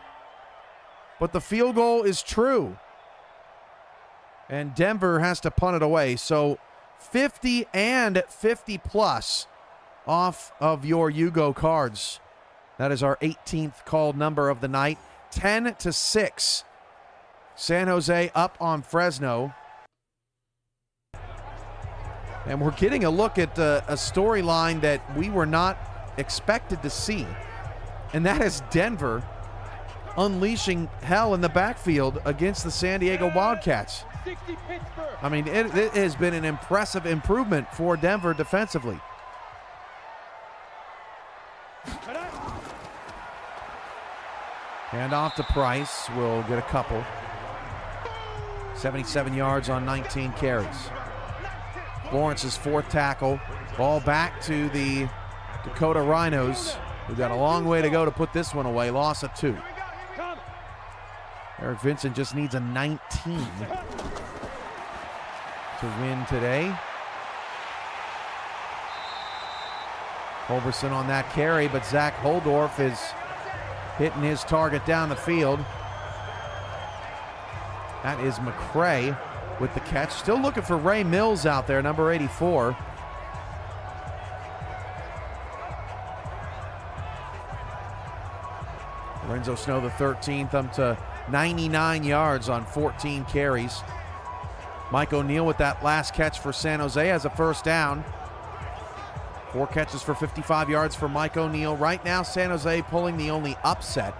A: but the field goal is true. And Denver has to punt it away. So 50 and 50 plus off of your Yugo cards. That is our 18th called number of the night. 10-6. San Jose up on Fresno. And we're getting a look at a storyline that we were not expected to see. And that is Denver unleashing hell in the backfield against the San Diego Wildcats. I mean, it has been an impressive improvement for Denver defensively. Hand off to Price. We'll get a couple. 77 yards on 19 carries. Lawrence's 4th tackle. Ball back to the Dakota Rhinos. We've got a long way to go to put this one away. Loss of 2. Eric Vincent just needs a 19 to win today. Culberson on that carry, but Zach Holdorf is hitting his target down the field. That is McCray with the catch. Still looking for Ray Mills out there, number 84. Lorenzo Snow, the 13th, up to 99 yards on 14 carries. Mike O'Neal with that last catch for San Jose has a first down. 4 catches for 55 yards for Mike O'Neal. Right now, San Jose pulling the only upset.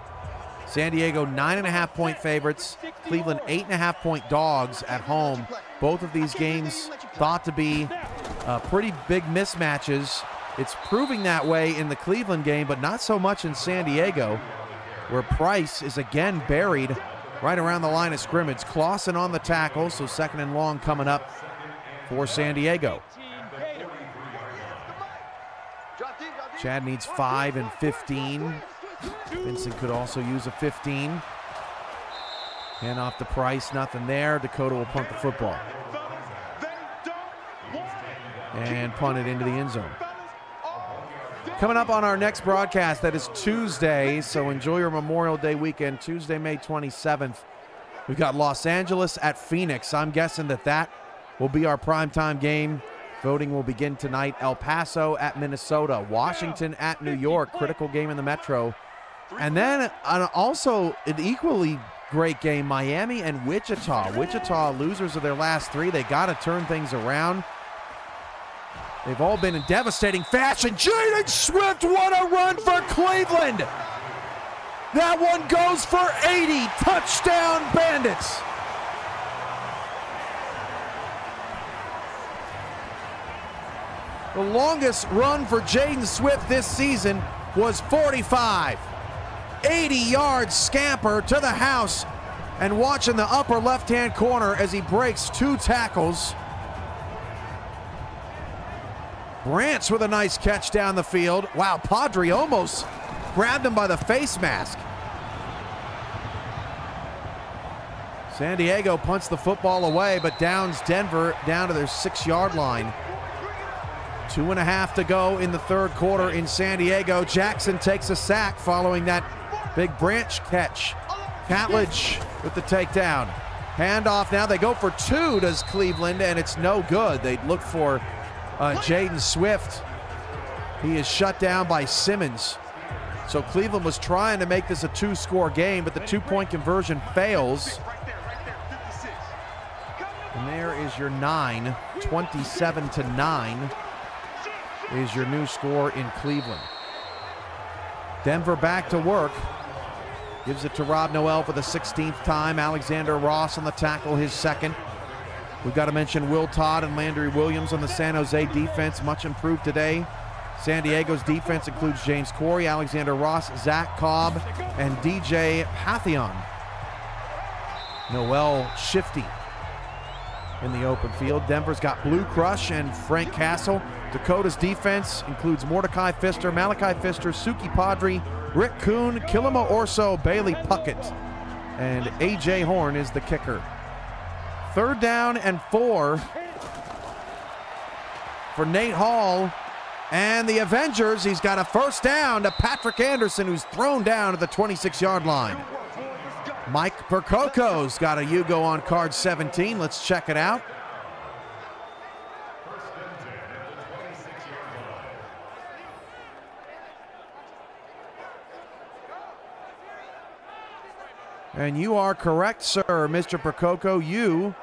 A: San Diego 9.5-point favorites. Cleveland 8.5-point dogs at home. Both of these games thought to be pretty big mismatches. It's proving that way in the Cleveland game, but not so much in San Diego, where Price is again buried right around the line of scrimmage. Clausen on the tackle, so 2nd and long coming up for San Diego. Chad needs 5 and 15. Vincent could also use a 15. Hand off to Price, nothing there. Dakota will punt the football. And punt it into the end zone. Coming up on our next broadcast, that is Tuesday, so enjoy your Memorial Day weekend, Tuesday, May 27th. We've got Los Angeles at Phoenix. I'm guessing that will be our primetime game. Voting will begin tonight. El Paso at Minnesota. Washington at New York. Critical game in the Metro. And then also an equally great game, Miami and Wichita. Wichita, losers of their last 3. They got to turn things around. They've all been in devastating fashion. Jaden Swift, what a run for Cleveland! That one goes for 80. Touchdown, Bandits! The longest run for Jaden Swift this season was 45. 80-yard scamper to the house, and watch in the upper left-hand corner as he breaks 2 tackles. Brantz with a nice catch down the field. Wow, Padre almost grabbed him by the face mask. San Diego punts the football away, but downs Denver down to their 6-yard line. 2.5 to go in the third quarter in San Diego. Jackson takes a sack following that big branch catch. Catledge with the takedown. Handoff now. They go for 2, does Cleveland, and it's no good. They look for Jaden Swift. He is shut down by Simmons. So Cleveland was trying to make this a 2-score game, but the 2-point conversion fails. And there is your 9. 27-9 is your new score in Cleveland. Denver back to work. Gives it to Rob Noel for the 16th time. Alexander Ross on the tackle, his second. We've got to mention Will Todd and Landry Williams on the San Jose defense, much improved today. San Diego's defense includes James Corey, Alexander Ross, Zach Cobb, and DJ Pathion. Noel shifty in the open field. Denver's got Blue Crush and Frank Castle. Dakota's defense includes Mordecai Pfister, Malachi Pfister, Suki Padre, Rick Kuhn, Kilima Orso, Bailey Puckett, and A.J. Horn is the kicker. 3rd down and 4 for Nate Hall and the Avengers. He's got a first down to Patrick Anderson, who's thrown down at the 26-yard line. Mike Percoco's got a Yugo on card 17. Let's check it out. And you are correct, sir, Mr. Percoco. You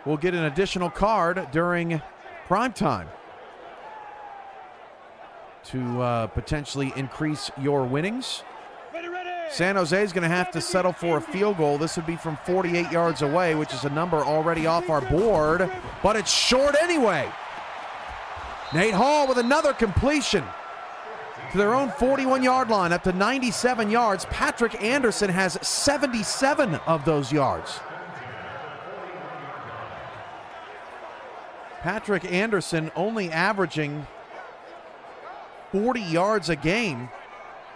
A: will get an additional card during primetime to potentially increase your winnings. San Jose is going to have to settle for a field goal. This would be from 48 yards away, which is a number already off our board, but it's short anyway. Nate Hall with another completion to their own 41-yard line, up to 97 yards. Patrick Anderson has 77 of those yards. Patrick Anderson only averaging 40 yards a game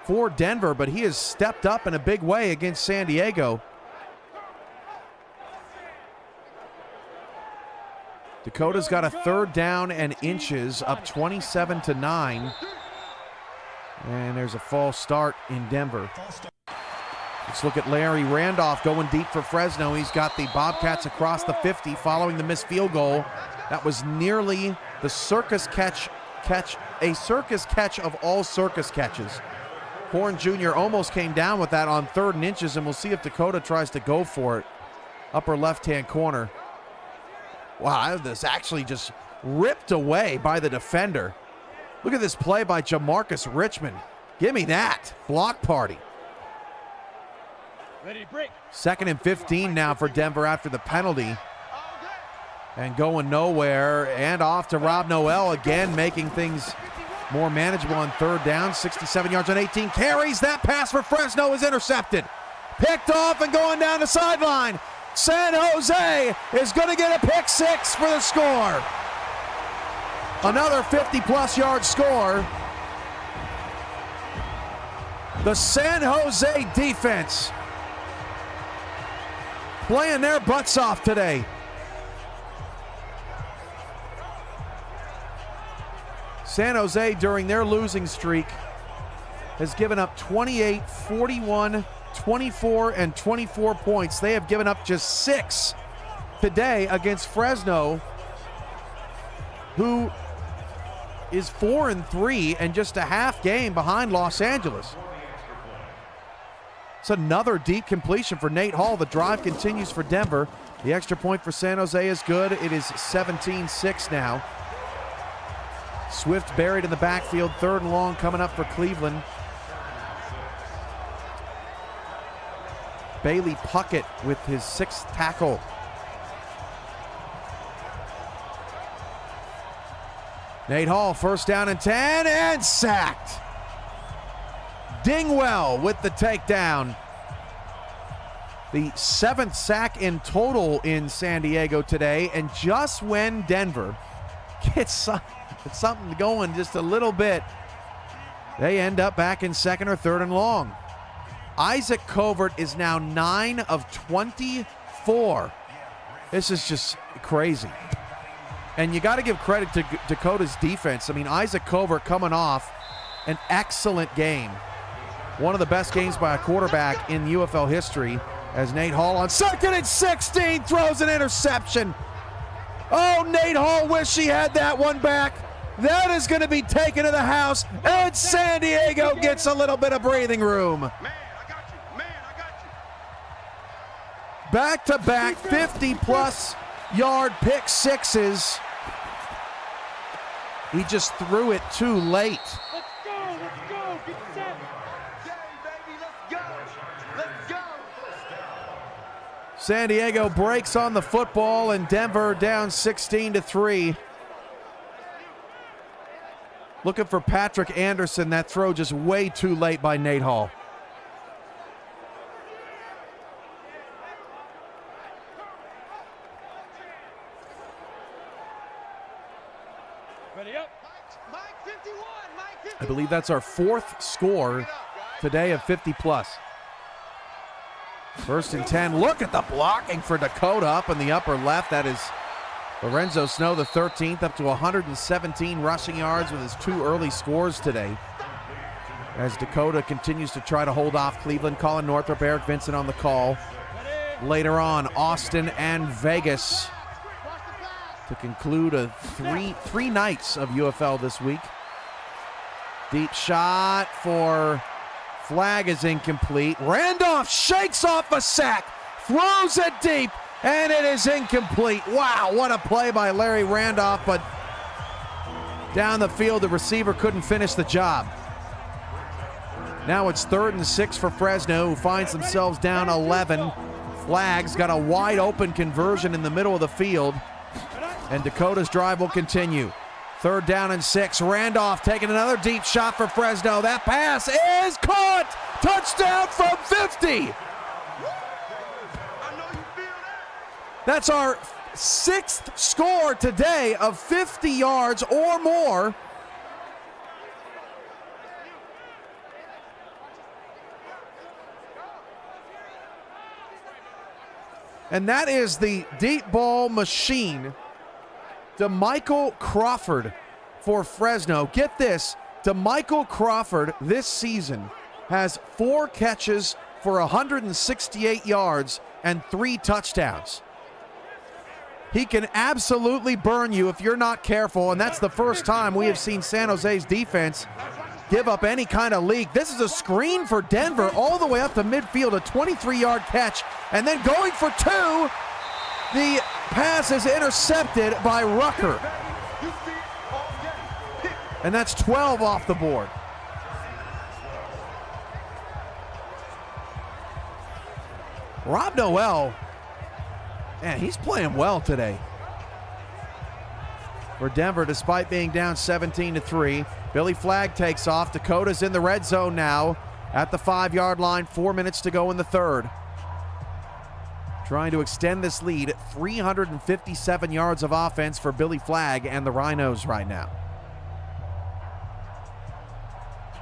A: for Denver, but he has stepped up in a big way against San Diego. Dakota's got a 3rd down and inches, up 27-9. And there's a false start in Denver. Let's look at Larry Randolph going deep for Fresno. He's got the Bobcats across the 50 following the missed field goal. That was nearly the circus catch, a circus catch of all circus catches. Horn Jr. almost came down with that on 3rd and inches, and we'll see if Dakota tries to go for it. Upper left-hand corner. Wow, this actually just ripped away by the defender. Look at this play by Jamarcus Richmond. Give me that. Block party.
C: Ready to break.
A: 2nd and 15 now for Denver after the penalty. And going nowhere. And off to Rob Noel again, making things more manageable on 3rd down. 67 yards on 18 carries. That pass for Fresno is intercepted. Picked off and going down the sideline. San Jose is going to get a pick 6 for the score. Another 50-plus yard score. The San Jose defense playing their butts off today. San Jose, during their losing streak, has given up 28, 41, 24, and 24 points. They have given up just 6 today against Fresno, who is 4-3 and just a half game behind Los Angeles. It's another deep completion for Nate Hall. The drive continues for Denver. The extra point for San Jose is good. It is 17-6 now. Swift buried in the backfield, 3rd and long coming up for Cleveland. Bailey Puckett with his 6th tackle. Nate Hall, 1st down and 10, and sacked. Dingwell with the takedown. The 7th sack in total in San Diego today, and just when Denver gets something going just a little bit, they end up back in 2nd or 3rd and long. Isaac Covert is now 9 of 24. This is just crazy. And you got to give credit to Dakota's defense. I mean, Isaac Covert coming off an excellent game. One of the best games by a quarterback in UFL history, as Nate Hall on 2nd and 16 throws an interception. Oh, Nate Hall wish he had that one back. That is going to be taken to the house, and San Diego gets a little bit of breathing room. Back-to-back 50-plus yard pick sixes. He just threw it too late.
C: Let's go, get set.
B: Baby, let's go.
A: San Diego breaks on the football, and Denver down 16-3. Looking for Patrick Anderson. That throw just way too late by Nate Hall.
C: Ready up.
B: Mike 51, Mike 51.
A: I believe that's our 4th score today of 50-plus. 1st and 10. Look at the blocking for Dakota up in the upper left. That is Lorenzo Snow, the 13th, up to 117 rushing yards with his 2 early scores today. As Dakota continues to try to hold off Cleveland. Colin Northrup, Eric Vincent on the call. Later on, Austin and Vegas to conclude a three nights of UFL this week. Deep shot for Flag is incomplete. Randolph shakes off a sack, throws it deep, and it is incomplete. Wow, what a play by Larry Randolph, but down the field, the receiver couldn't finish the job. Now it's 3rd and 6 for Fresno, who finds themselves down 11. Flag's got a wide open conversion in the middle of the field, and Dakota's drive will continue. 3rd down and 6. Randolph taking another deep shot for Fresno. That pass is caught. Touchdown from 50. That's our 6th score today of 50 yards or more. And that is the deep ball machine, DeMichael Crawford for Fresno. Get this, DeMichael Crawford this season has 4 catches for 168 yards and 3 touchdowns. He can absolutely burn you if you're not careful, and that's the first time we have seen San Jose's defense give up any kind of leak. This is a screen for Denver all the way up to midfield, a 23-yard catch, and then going for 2. The pass is intercepted by Rucker. And that's 12 off the board. Rob Noel, man, he's playing well today for Denver despite being down 17-3. Billy Flagg takes off. Dakota's in the red zone now at the 5-yard line. 4 minutes to go in the 3rd. Trying to extend this lead. 357 yards of offense for Billy Flagg and the Rhinos right now.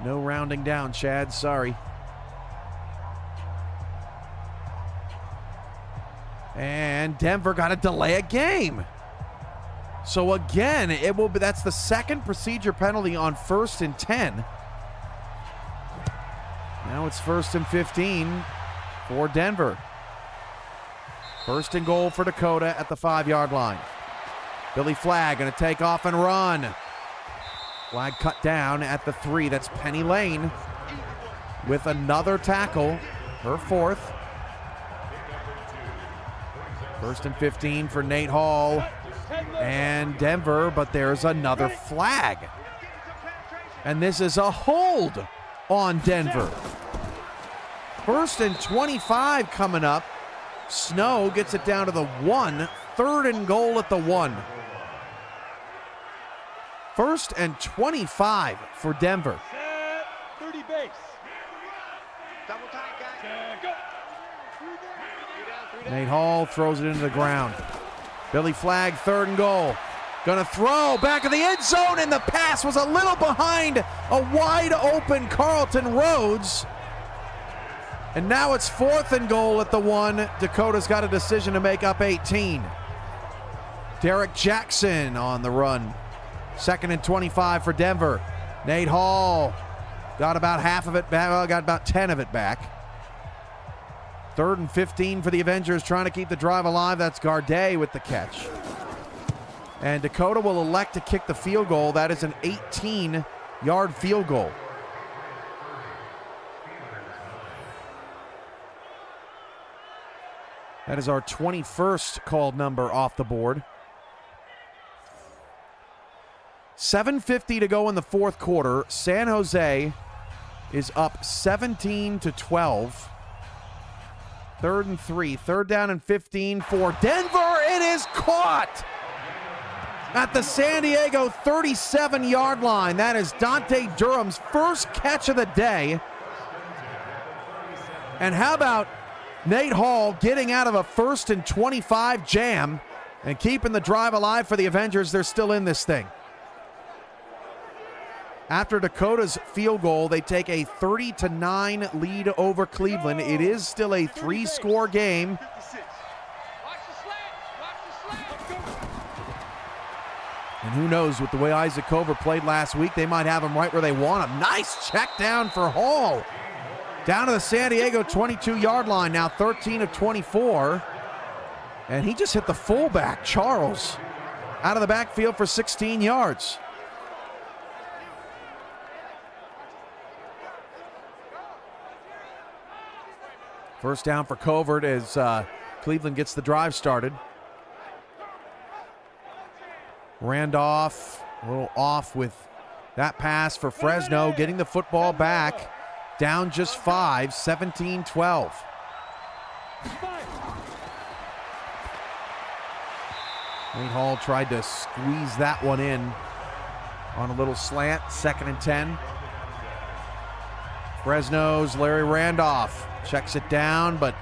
A: No rounding down, Chad. Sorry. And Denver got to delay a game. So again, that's the second procedure penalty on 1st and 10. Now it's 1st and 15 for Denver. 1st and goal for Dakota at the 5-yard line. Billy Flagg going to take off and run. Flagg cut down at the 3. That's Penny Lane with another tackle, her 4th. 1st and 15 for Nate Hall and Denver, but there's another flag. And this is a hold on Denver. 1st and 25 coming up. Snow gets it down to the 1. 3rd and goal at the 1. 1st and 25 for Denver.
C: 30 base.
B: Double tight, guys.
C: Go.
A: Nate Hall throws it into the ground. Billy Flagg, 3rd and goal. Gonna throw back of the end zone, and the pass was a little behind a wide open Carlton Rhodes. And now it's 4th and goal at the 1. Dakota's got a decision to make up 18. Derek Jackson on the run. 2nd and 25 for Denver. Nate Hall got about half of it back, well, got about 10 of it back. 3rd and 15 for the Avengers, trying to keep the drive alive. That's Garday with the catch. And Dakota will elect to kick the field goal. That is an 18-yard field goal. That is our 21st called number off the board. 7:50 to go in the 4th quarter. San Jose is up 17-12. 3rd and 3. 3rd down and 15 for Denver. It is caught at the San Diego 37-yard line. That is Dante Durham's first catch of the day. And how about Nate Hall getting out of a 1st and 25 jam and keeping the drive alive for the Avengers? They're still in this thing. After Dakota's field goal, they take a 30-9 lead over Cleveland. It is still a 3-score game. And who knows, with the way Isaac Cover played last week, they might have him right where they want him. Nice check down for Hall. Down to the San Diego 22-yard line, now 13 of 24. And he just hit the fullback, Charles, out of the backfield for 16 yards. First down for Covert as Cleveland gets the drive started. Randolph a little off with that pass for Fresno, getting the football back. Down just 5, 17-12. Nate Hall tried to squeeze that one in on a little slant. 2nd and 10. Fresno's Larry Randolph checks it down, but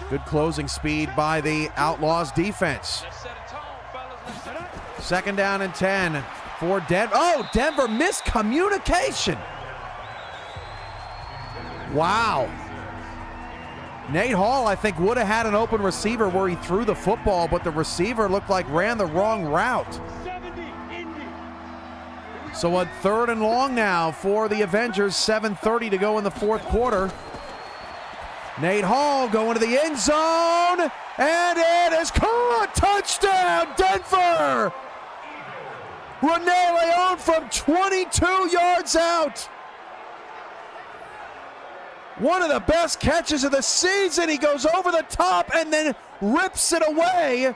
A: good closing speed by the Outlaws defense. 2nd down and 10 for Denver. Oh, Denver miscommunication. Wow. Nate Hall, I think, would have had an open receiver where he threw the football, but the receiver looked like ran the wrong route. So a 3rd and long now for the Avengers. 7:30 to go in the 4th quarter. Nate Hall going to the end zone, and it is caught. Touchdown, Denver! Rene Leon from 22 yards out. One of the best catches of the season. He goes over the top and then rips it away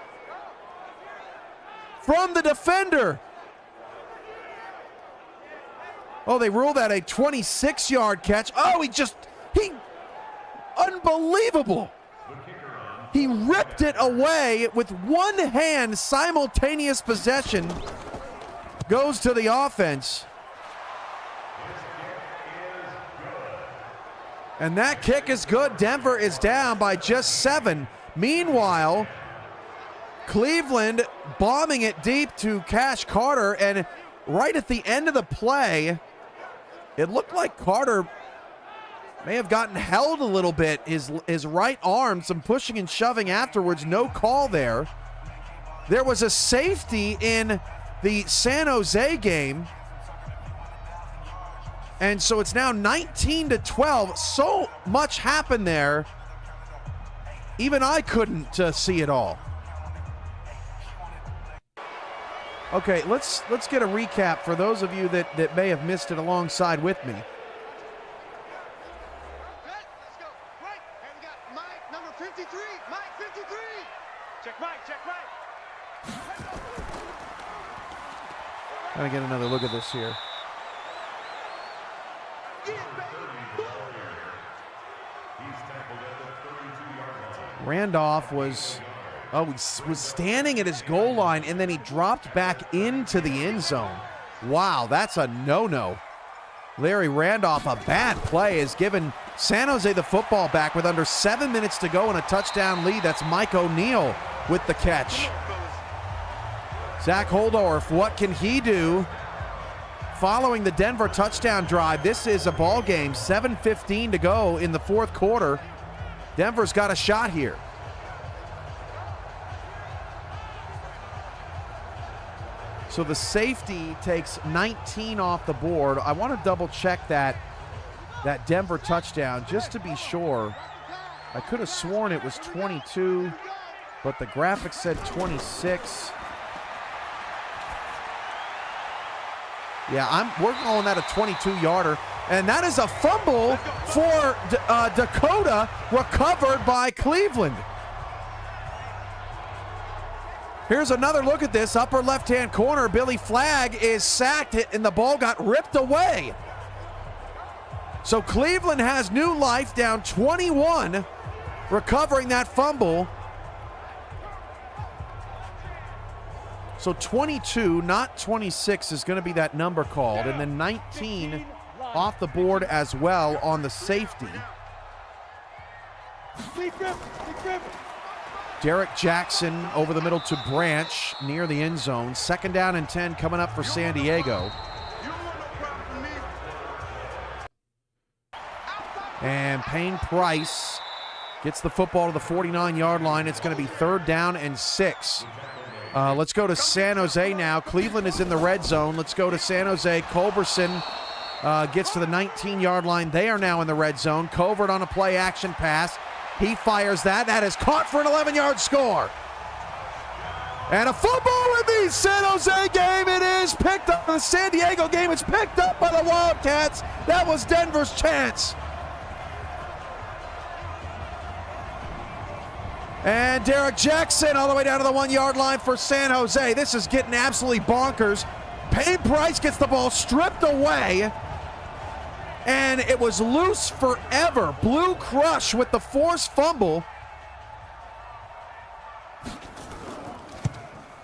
A: from the defender. Oh, they ruled that a 26-yard catch. Oh, he unbelievable. He ripped it away with one hand. Simultaneous possession goes to the offense. And that kick is good. Denver is down by just 7. Meanwhile, Cleveland bombing it deep to Cash Carter, and right at the end of the play, it looked like Carter May have gotten held a little bit. His right arm, some pushing and shoving afterwards. No call there. There was a safety in the San Jose game. And so it's now 19-12. So much happened there. Even I couldn't see it all. Okay, let's get a recap for those of you that may have missed it alongside with me.
B: Let's go. Right. And we got Mike, number 53. Mike, 53.
C: Check Mike, check Mike.
A: Trying to get another look at this here. Randolph was standing at his goal line, and then he dropped back into the end zone. Wow, that's a no-no. Larry Randolph, a bad play, has given San Jose the football back with under 7 minutes to go and a touchdown lead. That's Mike O'Neill with the catch. Zach Holdorf, what can he do? Following the Denver touchdown drive, this is a ball game, 7:15 to go in the fourth quarter. Denver's got a shot here. So the safety takes 19 off the board. I want to double check that Denver touchdown just to be sure. I could have sworn it was 22, but the graphic said 26. Yeah, we're calling that a 22-yarder. And that is a fumble for Dakota, recovered by Cleveland. Here's another look at this. Upper left-hand corner, Billy Flagg is sacked, and the ball got ripped away. So Cleveland has new life, down 21, recovering that fumble. So 22, not 26, is going to be that number called. And then 19 off the board as well on the safety. Derek Jackson over the middle to Branch near the end zone. 2nd down and 10 coming up for San Diego. And Payne Price gets the football to the 49-yard line. It's going to be 3rd down and 6. Let's go to San Jose now. Cleveland is in the red zone. Let's go to San Jose. Culberson gets to the 19-yard line. They are now in the red zone. Covert on a play-action pass. He fires that. That is caught for an 11-yard score. And a fumble in the San Jose game. It is picked up in the San Diego game. It's picked up by the Wildcats. That was Denver's chance. And Derek Jackson all the way down to the 1-yard line for San Jose. This is getting absolutely bonkers. Payne Price gets the ball stripped away. And it was loose forever. Blue Crush with the forced fumble.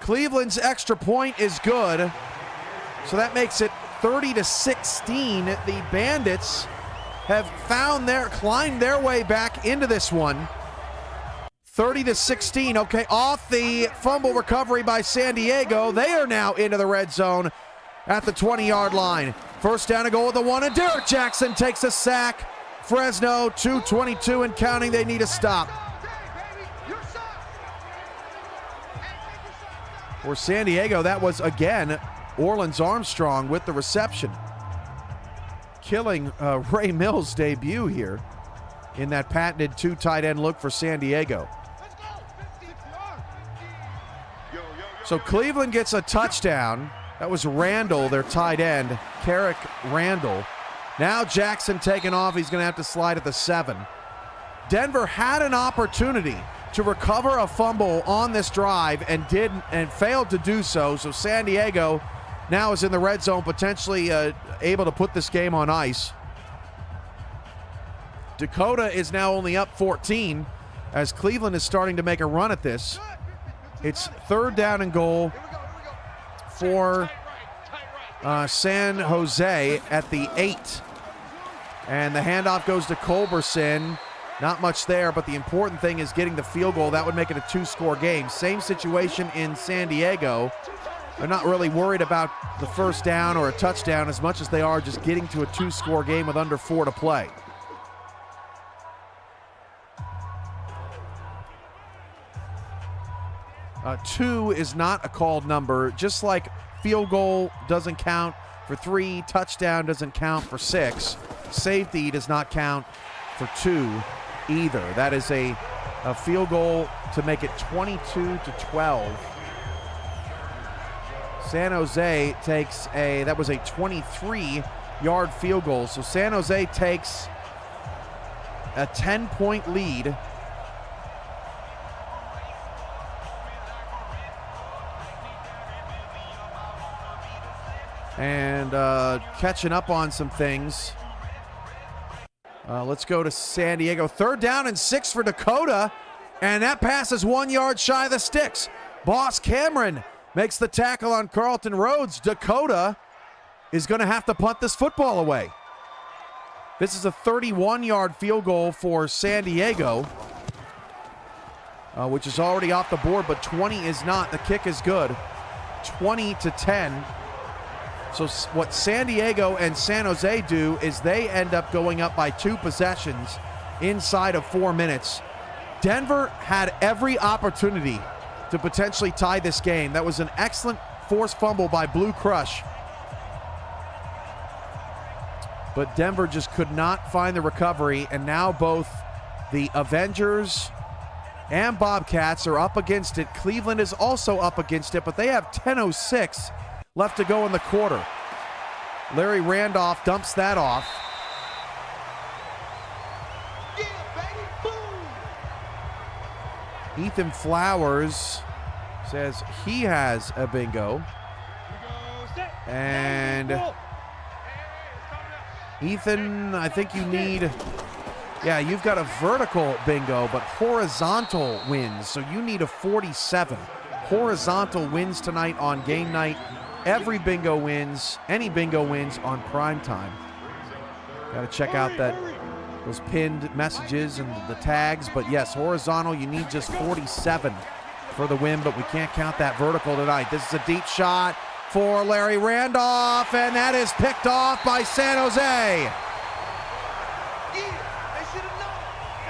A: Cleveland's extra point is good. So that makes it 30-16. The Bandits have climbed their way back into this one. 30-16. Okay, off the fumble recovery by San Diego. They are now into the red zone at the 20-yard line. 1st down and goal at the 1, and Derek Jackson takes a sack. Fresno, 2:22 and counting. They need a stop. For San Diego, that was, again, Orleans Armstrong with the reception. Killing Ray Mills' debut here in that patented 2 tight end look for San Diego. So Cleveland gets a touchdown. That was Randall, their tight end, Carrick Randall. Now Jackson taking off. He's going to have to slide at the 7. Denver had an opportunity to recover a fumble on this drive and failed to do so. So San Diego now is in the red zone, potentially able to put this game on ice. Dakota is now only up 14 as Cleveland is starting to make a run at this. It's 3rd down and goal for San Jose at the 8. And the handoff goes to Culberson. Not much there, but the important thing is getting the field goal. That would make it a 2-score game. Same situation in San Diego. They're not really worried about the 1st down or a touchdown as much as they are just getting to a 2-score game with under 4 to play. 2 is not a called number, just like field goal doesn't count for 3, touchdown doesn't count for 6, safety does not count for 2 either. That is a field goal to make it 22-12. San Jose takes that was a 23-yard field goal. So San Jose takes a 10-point lead. And catching up on some things. Let's go to San Diego. 3rd down and 6 for Dakota. And that pass is 1 yard shy of the sticks. Boss Cameron makes the tackle on Carlton Rhodes. Dakota is going to have to punt this football away. This is a 31-yard field goal for San Diego, which is already off the board, but 20 is not. The kick is good. 20-10. So what San Diego and San Jose do is they end up going up by 2 possessions inside of 4 minutes. Denver had every opportunity to potentially tie this game. That was an excellent forced fumble by Blue Crush. But Denver just could not find the recovery, and now both the Avengers and Bobcats are up against it. Cleveland is also up against it, but they have 10:06 left to go in the quarter. Larry Randolph dumps that off.
B: Yeah, baby, boom.
A: Ethan Flowers says he has a bingo. And Ethan, I think you need, you've got a vertical bingo, but horizontal wins. So you need a 47. Horizontal wins tonight on game night. Every bingo wins, any bingo wins on prime time. Got to check out those pinned messages and the tags. But yes, horizontal, you need just 47 for the win, but we can't count that vertical tonight. This is a deep shot for Larry Randolph, and that is picked off by San Jose.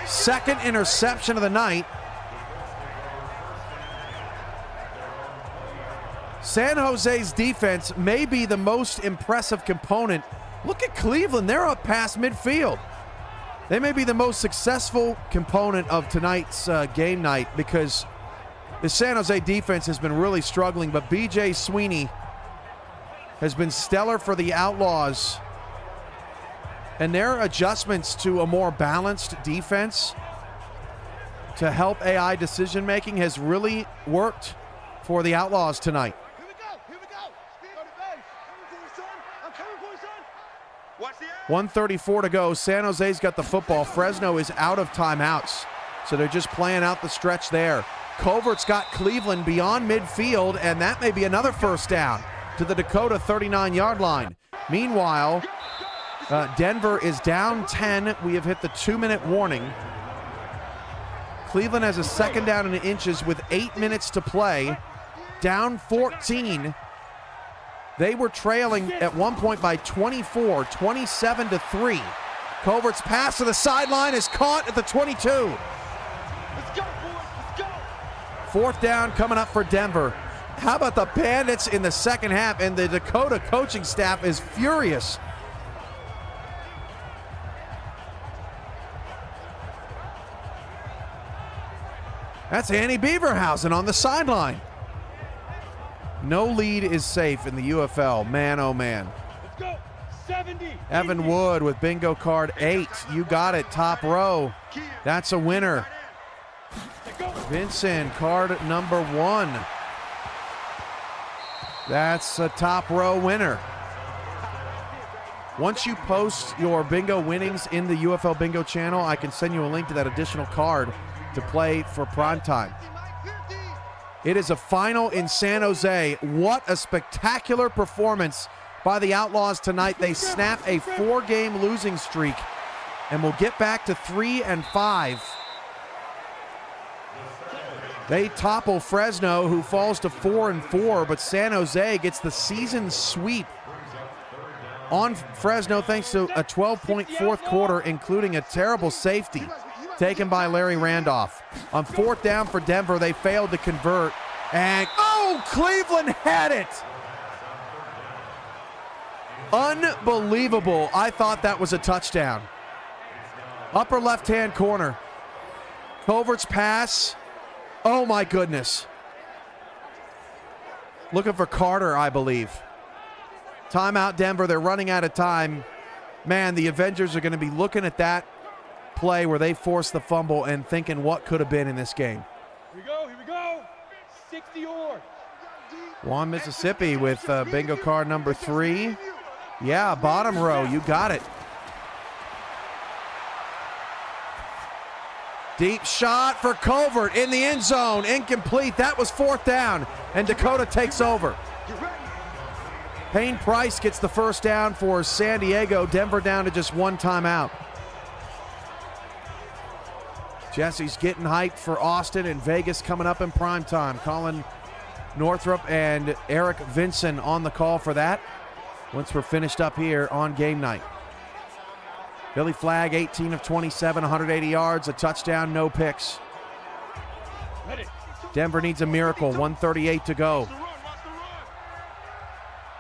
A: Second interception of the night. San Jose's defense may be the most impressive component. Look at Cleveland, they're up past midfield. They may be the most successful component of tonight's game night because the San Jose defense has been really struggling, but B.J. Sweeney has been stellar for the Outlaws. And their adjustments to a more balanced defense to help AI decision-making has really worked for the Outlaws tonight. 1:34 to go. San Jose's got the football. Fresno is out of timeouts, so they're just playing out the stretch there. Covert's got Cleveland beyond midfield, and that may be another first down to the Dakota 39-yard line. Meanwhile, Denver is down 10. We have hit the 2-minute warning. Cleveland has a second down in inches with 8 minutes to play. Down 14. They were trailing at one point by 24, 27-3. Covert's pass to the sideline is caught at the 22.
B: Let's go, boys. Let's go.
A: 4th down coming up for Denver. How about the Bandits in the second half? And the Dakota coaching staff is furious. That's Annie Beaverhausen on the sideline. No lead is safe in the UFL. Man, oh man.
C: Let's go. 70.
A: Evan Wood with bingo card 8. You got it, top row. That's a winner. Vincent, card number 1. That's a top row winner. Once you post your bingo winnings in the UFL bingo channel, I can send you a link to that additional card to play for prime time. It is a final in San Jose. What a spectacular performance by the Outlaws tonight. They snap a 4-game losing streak and will get back to 3-5. They topple Fresno, who falls to 4-4, but San Jose gets the season sweep on Fresno thanks to a 12-point fourth quarter, including a terrible safety taken by Larry Randolph. On 4th down for Denver, they failed to convert. And, oh, Cleveland had it. Unbelievable. I thought that was a touchdown. Upper left-hand corner. Covert's pass. Oh, my goodness. Looking for Carter, I believe. Timeout, Denver. They're running out of time. Man, the Avengers are going to be looking at that play where they forced the fumble and thinking what could have been in this game.
C: Here we go. 60 or.
A: Juan, Mississippi with bingo card number 3. Yeah, bottom row. You got it. Deep shot for Covert in the end zone. Incomplete. That was 4th down. And Dakota takes over. Payne Price gets the first down for San Diego. Denver down to just 1 timeout. Jesse's getting hyped for Austin and Vegas coming up in prime time. Colin Northrup and Eric Vinson on the call for that once we're finished up here on game night. Billy Flagg, 18 of 27, 180 yards, a touchdown, no picks. Denver needs a miracle, 138 to go.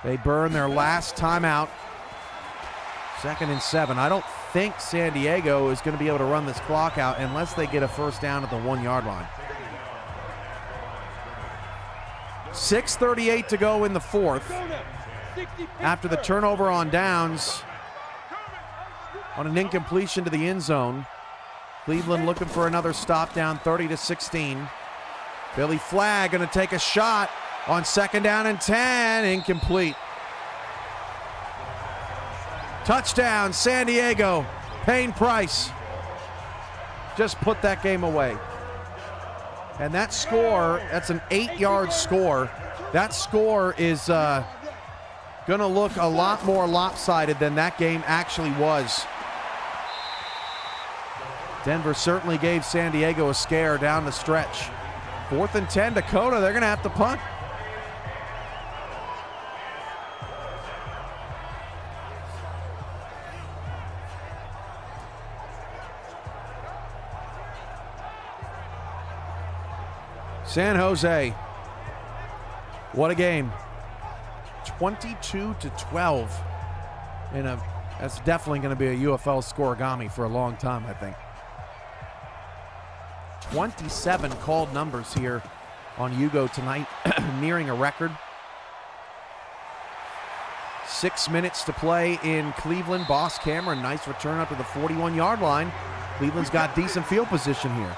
A: They burn their last timeout. 2nd and 7. I don't think San Diego is going to be able to run this clock out unless they get a first down at the 1-yard line. 6:38 to go in the 4th. After the turnover on downs, on an incompletion to the end zone, Cleveland looking for another stop, down 30-16. Billy Flagg going to take a shot on 2nd down and 10, incomplete. Touchdown, San Diego. Payne Price just put that game away. And that score, that's an 8-yard score. That score is going to look a lot more lopsided than that game actually was. Denver certainly gave San Diego a scare down the stretch. 4th and 10, Dakota, they're going to have to punt. San Jose, what a game. 22-12. That's definitely going to be a UFL scoregami for a long time, I think. 27 called numbers here on Yugo tonight, nearing a record. 6 minutes to play in Cleveland. Boss Cameron, nice return up to the 41-yard line. Cleveland's got decent field position here.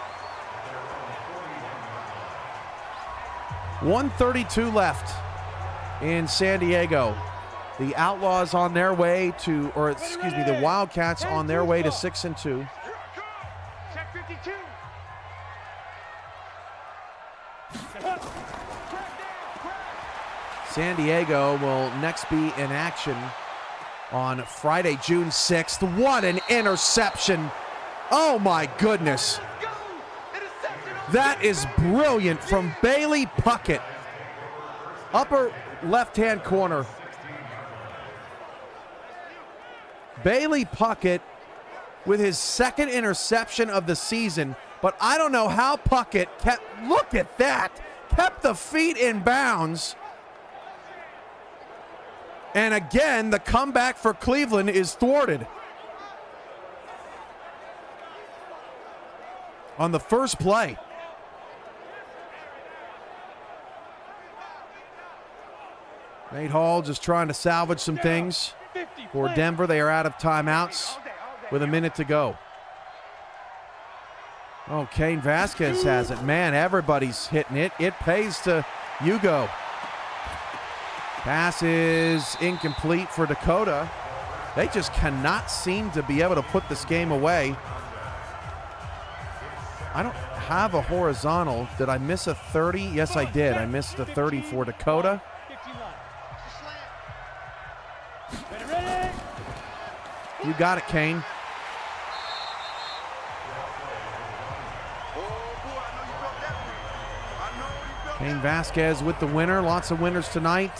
A: 1:32 left in San Diego. The Outlaws on their way to, or excuse me, the Wildcats on their way to 6-2.
B: Check 52.
A: San Diego will next be in action on Friday, June 6th. What an interception. Oh my goodness. That is brilliant from Bailey Puckett. Upper left-hand corner. Bailey Puckett with his 2nd interception of the season, but I don't know how Puckett kept, look at that, kept the feet in bounds. And again, the comeback for Cleveland is thwarted. On the first play. Nate Hall just trying to salvage some things for Denver. They are out of timeouts with a minute to go. Oh, Cain Vasquez has it. Man, everybody's hitting it. It pays to Yugo. Pass is incomplete for Dakota. They just cannot seem to be able to put this game away. I don't have a horizontal. Did I miss a 30? Yes, I did. I missed a 30 for Dakota. You got it, Cain. Cain Vasquez with the winner. Lots of winners tonight.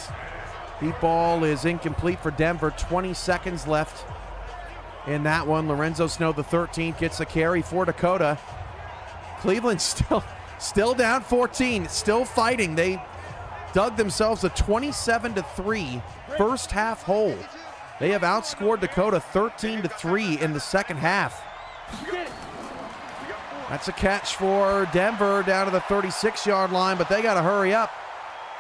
A: Deep ball is incomplete for Denver. 20 seconds left in that one. Lorenzo Snow, the 13th, gets the carry for Dakota. Cleveland Still down 14, still fighting. They dug themselves a 27-3 first half hold. They have outscored Dakota 13-3 in the second half. That's a catch for Denver down to the 36-yard line, but they got to hurry up.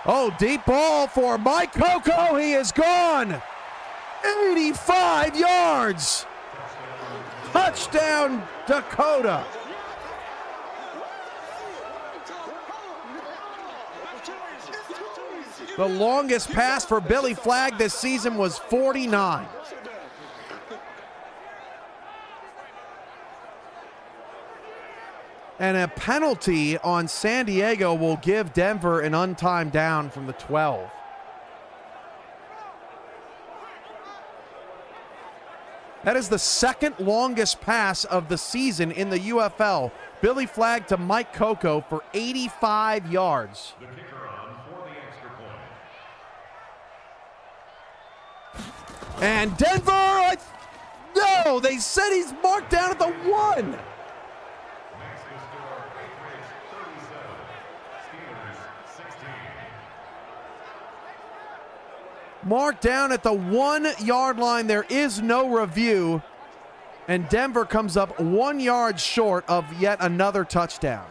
A: Oh, deep ball for Mike Coco. He is gone. 85 yards. Touchdown, Dakota. The longest pass for Billy Flagg this season was 49. And a penalty on San Diego will give Denver an untimed down from the 12. That is the second longest pass of the season in the UFL. Billy Flagg to Mike Coco for 85 yards.
D: The kicker on for the extra point.
A: And Denver, no, they said he's marked down at the 1. Marked down at the 1-yard line. There is no review. And Denver comes up 1 yard short of yet another touchdown.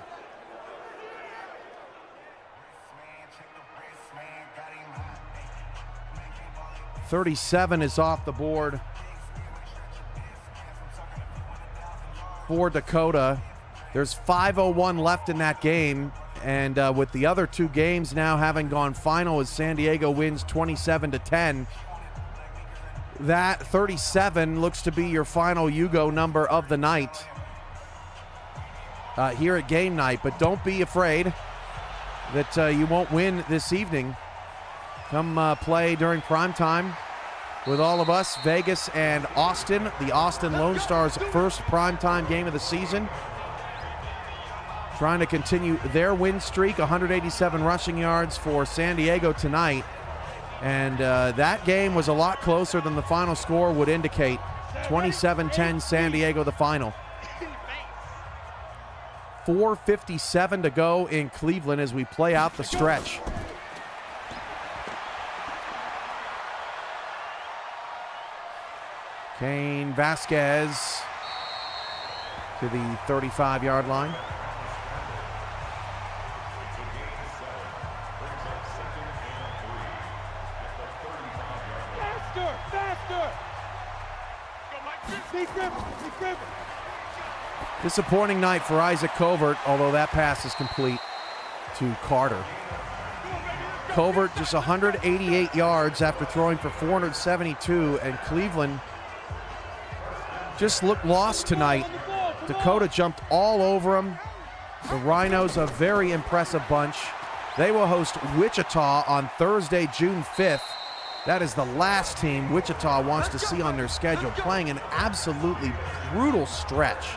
A: .37 is off the board for Dakota. There's 5:01 left in that game. And with the other two games now having gone final as San Diego wins 27-10, that 37 looks to be your final Yugo number of the night here at game night. But don't be afraid that you won't win this evening. Come play during prime time with all of us, Vegas and Austin, the Austin Lone Stars' first primetime game of the season. Trying to continue their win streak, 187 rushing yards for San Diego tonight. And that game was a lot closer than the final score would indicate. 27-10 San Diego, the final. 4:57 to go in Cleveland as we play out the stretch. Kane Vasquez to the 35-yard line. Disappointing night for Isaac Covert, although that pass is complete to Carter. Covert just 188 yards after throwing for 472, and Cleveland just looked lost tonight. Dakota jumped all over him. The Rhinos, a very impressive bunch. They will host Wichita on Thursday, June 5th. That is the last team Wichita wants to see on their schedule, playing an absolutely brutal stretch.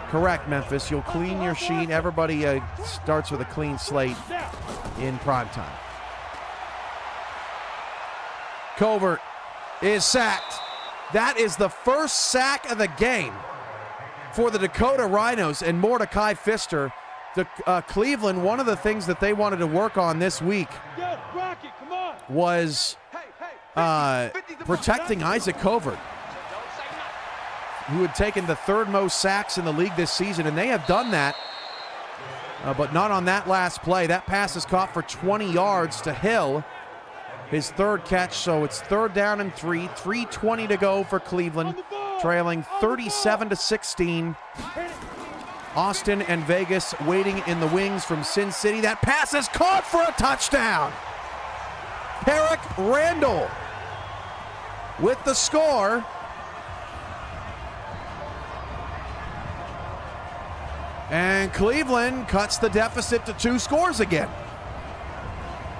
A: Correct, Memphis. You'll clean your sheet. Everybody starts with a clean slate in primetime. Covert is sacked. That is the first sack of the game for the Dakota Rhinos and Mordecai Pfister. Cleveland, one of the things that they wanted to work on this week was protecting Isaac Covert, who had taken the third most sacks in the league this season, and they have done that, but not on that last play. That pass is caught for 20 yards to Hill, his third catch, so it's 3rd down and 3, 3:20 to go for Cleveland, trailing 37-16. Austin and Vegas waiting in the wings from Sin City. That pass is caught for a touchdown. Eric Randall with the score. And Cleveland cuts the deficit to 2 scores again.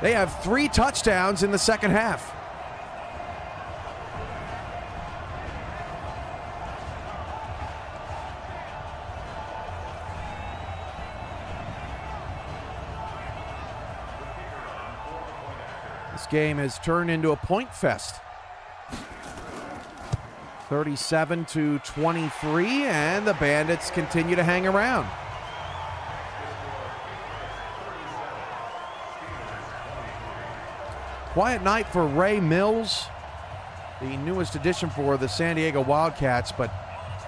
A: They have 3 touchdowns in the second half. This game has turned into a point fest. 37-23, and the Bandits continue to hang around. Quiet night for Ray Mills, the newest addition for the San Diego Wildcats, but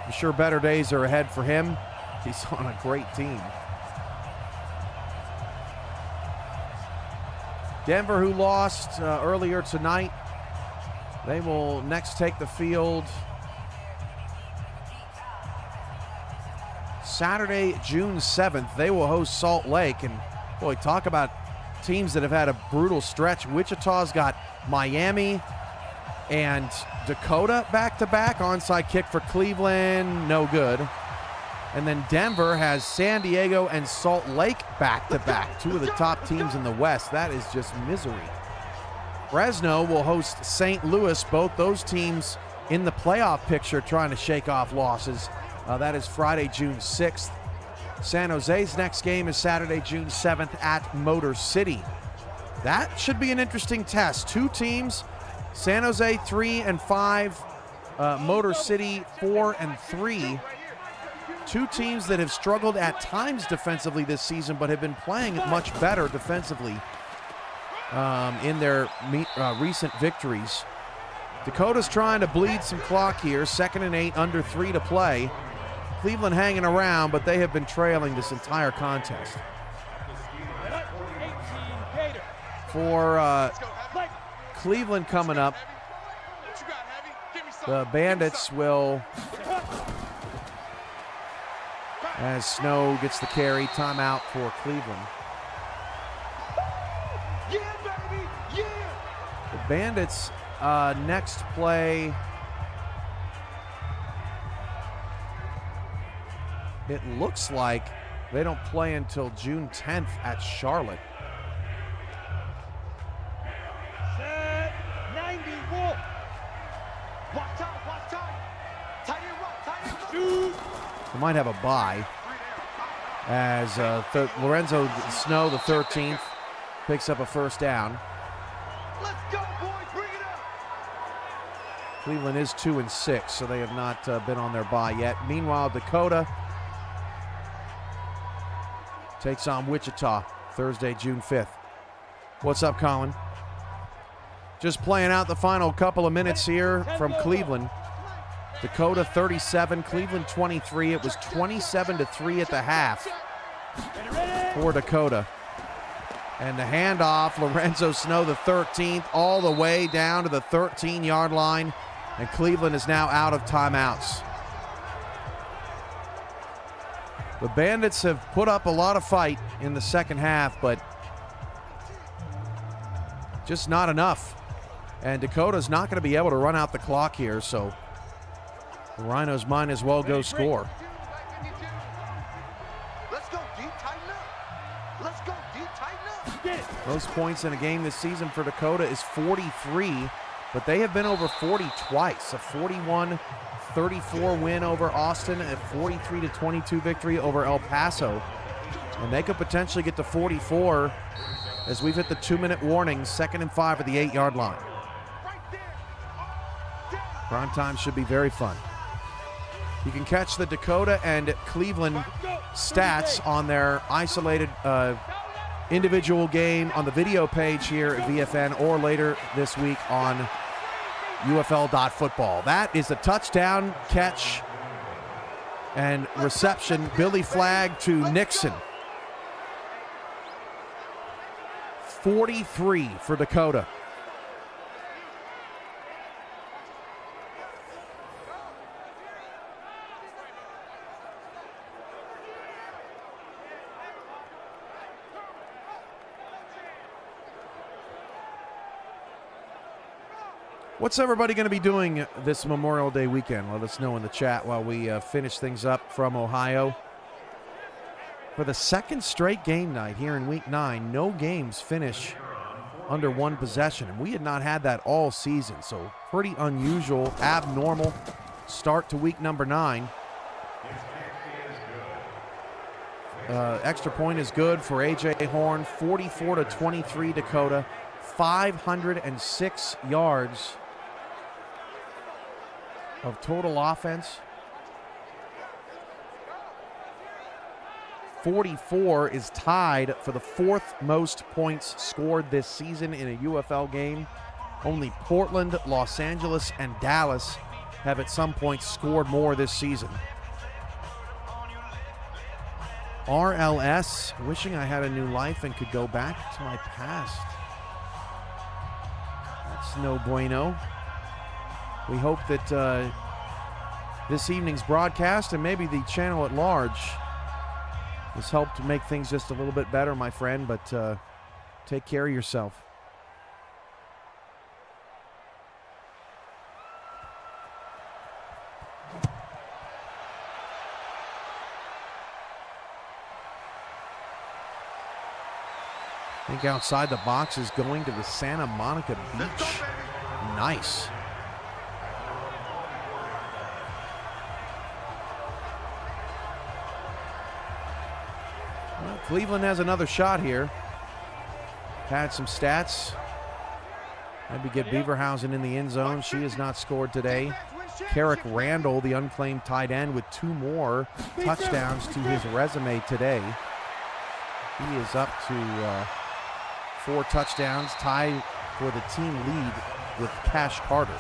A: I'm sure better days are ahead for him. He's on a great team. Denver, who lost earlier tonight, they will next take the field Saturday, June 7th. They will host Salt Lake, and boy, talk about teams that have had a brutal stretch. Wichita's got Miami and Dakota back-to-back. Onside kick for Cleveland, no good. And then Denver has San Diego and Salt Lake back-to-back, two of the top teams in the West. That is just misery. Fresno will host St. Louis, both those teams in the playoff picture trying to shake off losses. That is Friday, June 6th. San Jose's next game is Saturday, June 7th at Motor City. That should be an interesting test. Two teams, San Jose 3-5, Motor City 4-3. Two teams that have struggled at times defensively this season, but have been playing much better defensively in their recent victories. Dakota's trying to bleed some clock here. 2nd and 8, under 3 to play. Cleveland hanging around, but they have been trailing this entire contest. For Cleveland coming up, the Bandits will, as Snow gets the carry, timeout for Cleveland. The Bandits next play, it looks like they don't play until June 10th at Charlotte.
C: Set 91.
B: Watch time. Tight end right.
C: Shoot.
A: They might have a bye as Lorenzo Snow, the 13th, picks up a first down.
B: Let's go, boys. Bring it up.
A: Cleveland is 2-6, so they have not been on their bye yet. Meanwhile, Dakota takes on Wichita Thursday, June 5th. What's up, Colin? Just playing out the final couple of minutes here from Cleveland. Dakota 37, Cleveland 23. It was 27-3 at the half for Dakota. And the handoff, Lorenzo Snow, the 13th, all the way down to the 13-yard line. And Cleveland is now out of timeouts. The Bandits have put up a lot of fight in the second half, but just not enough. And Dakota's not going to be able to run out the clock here, so the Rhinos might as well go score.
B: Let's go deep, tighten up. Let's go deep, tighten up.
A: Most points in a game this season for Dakota is 43, but they have been over 40 twice. A 41-34 win over Austin, a 43-22 victory over El Paso. And they could potentially get to 44 as we've hit the 2-minute warning, 2nd and 5 at the 8-yard line. Prime time should be very fun. You can catch the Dakota and Cleveland stats on their isolated individual game on the video page here at VFN, or later this week on UFL.football. That is a touchdown catch and reception. Billy Flagg to Nixon. 43 for Dakota. What's everybody going to be doing this Memorial Day weekend? Let us know in the chat while we finish things up from Ohio. For the second straight game night here in Week 9, no games finish under one possession. And we had not had that all season, so pretty unusual, abnormal start to week number 9. Extra point is good for A.J. Horn, 44-23 Dakota, 506 yards of total offense. 44 is tied for the 4th most points scored this season in a UFL game. Only Portland, Los Angeles, and Dallas have at some point scored more this season. RLS, wishing I had a new life and could go back to my past. That's no bueno. We hope that this evening's broadcast and maybe the channel at large has helped to make things just a little bit better, my friend, but take care of yourself. I think outside the box is going to the Santa Monica Beach. Nice. Well, Cleveland has another shot here. Had some stats. Maybe get Beaverhausen in the end zone. She has not scored today. Carrick Randall, the unclaimed tight end, with 2 more touchdowns to his resume today. He is up to 4 touchdowns, tied for the team lead with Cash Carter.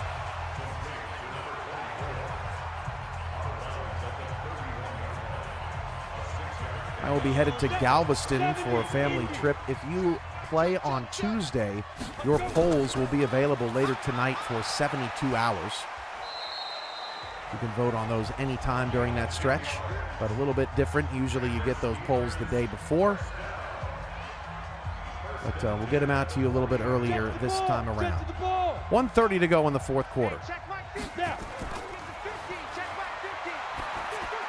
A: I will be headed to Galveston for a family trip. If you play on Tuesday, your polls will be available later tonight for 72 hours. You can vote on those anytime during that stretch, but a little bit different. Usually you get those polls the day before. But we'll get them out to you a little bit earlier this time around. 1:30 to go in the 4th quarter.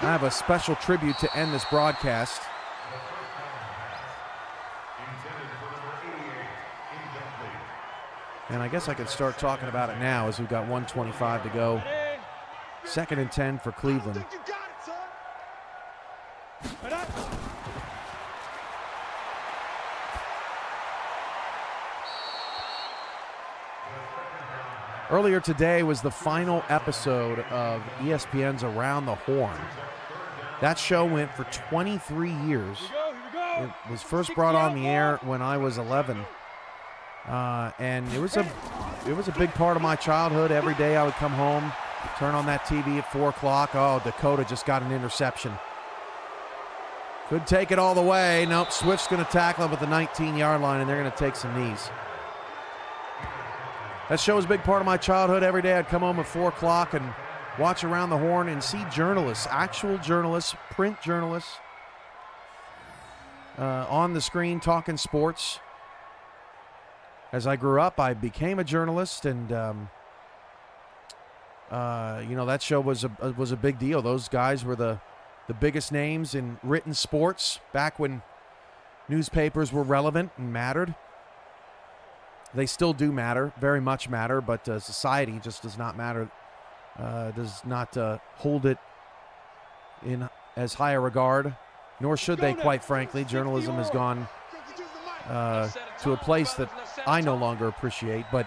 A: I have a special tribute to end this broadcast. And I guess I could start talking about it now as we've got 1:25 to go. 2nd and 10 for Cleveland. Earlier today was the final episode of ESPN's Around the Horn. That show went for 23 years. It was first brought on the air when I was 11. And it was a big part of my childhood. Every day I would come home, turn on that TV at 4 o'clock. Oh, Dakota just got an interception. Could take it all the way. Nope, Swift's going to tackle him at the 19-yard line, and they're going to take some knees. That show was a big part of my childhood. Every day I'd come home at 4 o'clock and watch Around the Horn and see journalists, actual journalists, print journalists, on the screen talking sports. As I grew up, I became a journalist, and that show was a big deal. Those guys were the biggest names in written sports back when newspapers were relevant and mattered. They still do matter, very much matter, but society just does not matter, does not hold it in as high a regard, nor should they, quite frankly. Journalism has gone to a place that I no longer appreciate, but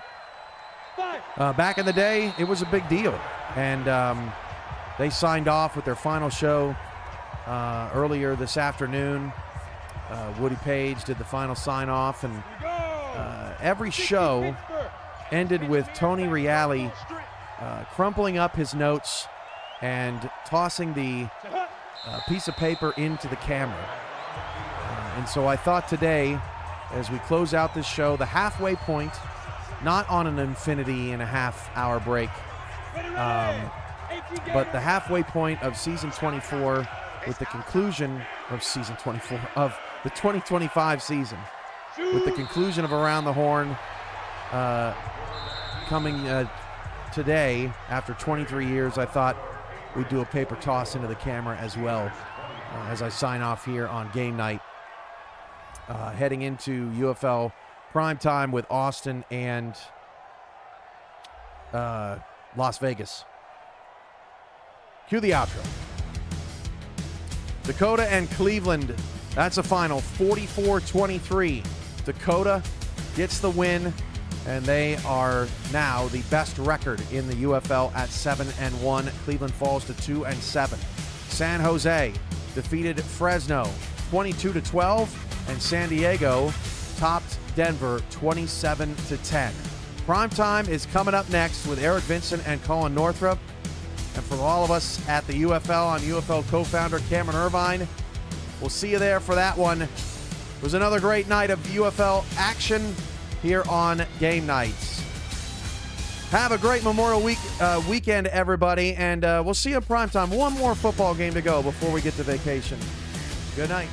A: back in the day, it was a big deal, and they signed off with their final show earlier this afternoon. Woody Page did the final sign-off, and every show ended with Tony Reale crumpling up his notes and tossing the piece of paper into the camera. And so I thought today, as we close out this show, the halfway point, not on an infinity and a half-hour break, but the halfway point of season 24 with the conclusion of season 24 of the 2025 season. With the conclusion of Around the Horn coming today after 23 years, I thought we'd do a paper toss into the camera as well as I sign off here on Game Night, heading into UFL primetime with Austin and Las Vegas. Cue the outro. Dakota and Cleveland, that's a final 44-23. Dakota gets the win and they are now the best record in the UFL at 7-1. Cleveland falls to 2-7. San Jose defeated Fresno 22-12, and San Diego topped Denver 27-10. Primetime is coming up next with Eric Vincent and Colin Northrup. And from all of us at the UFL, I'm UFL co-founder Cameron Irvine. We'll see you there for that one. It was another great night of UFL action here on Game Nights. Have a great Memorial weekend, everybody, and we'll see you in primetime. One more football game to go before we get to vacation. Good night.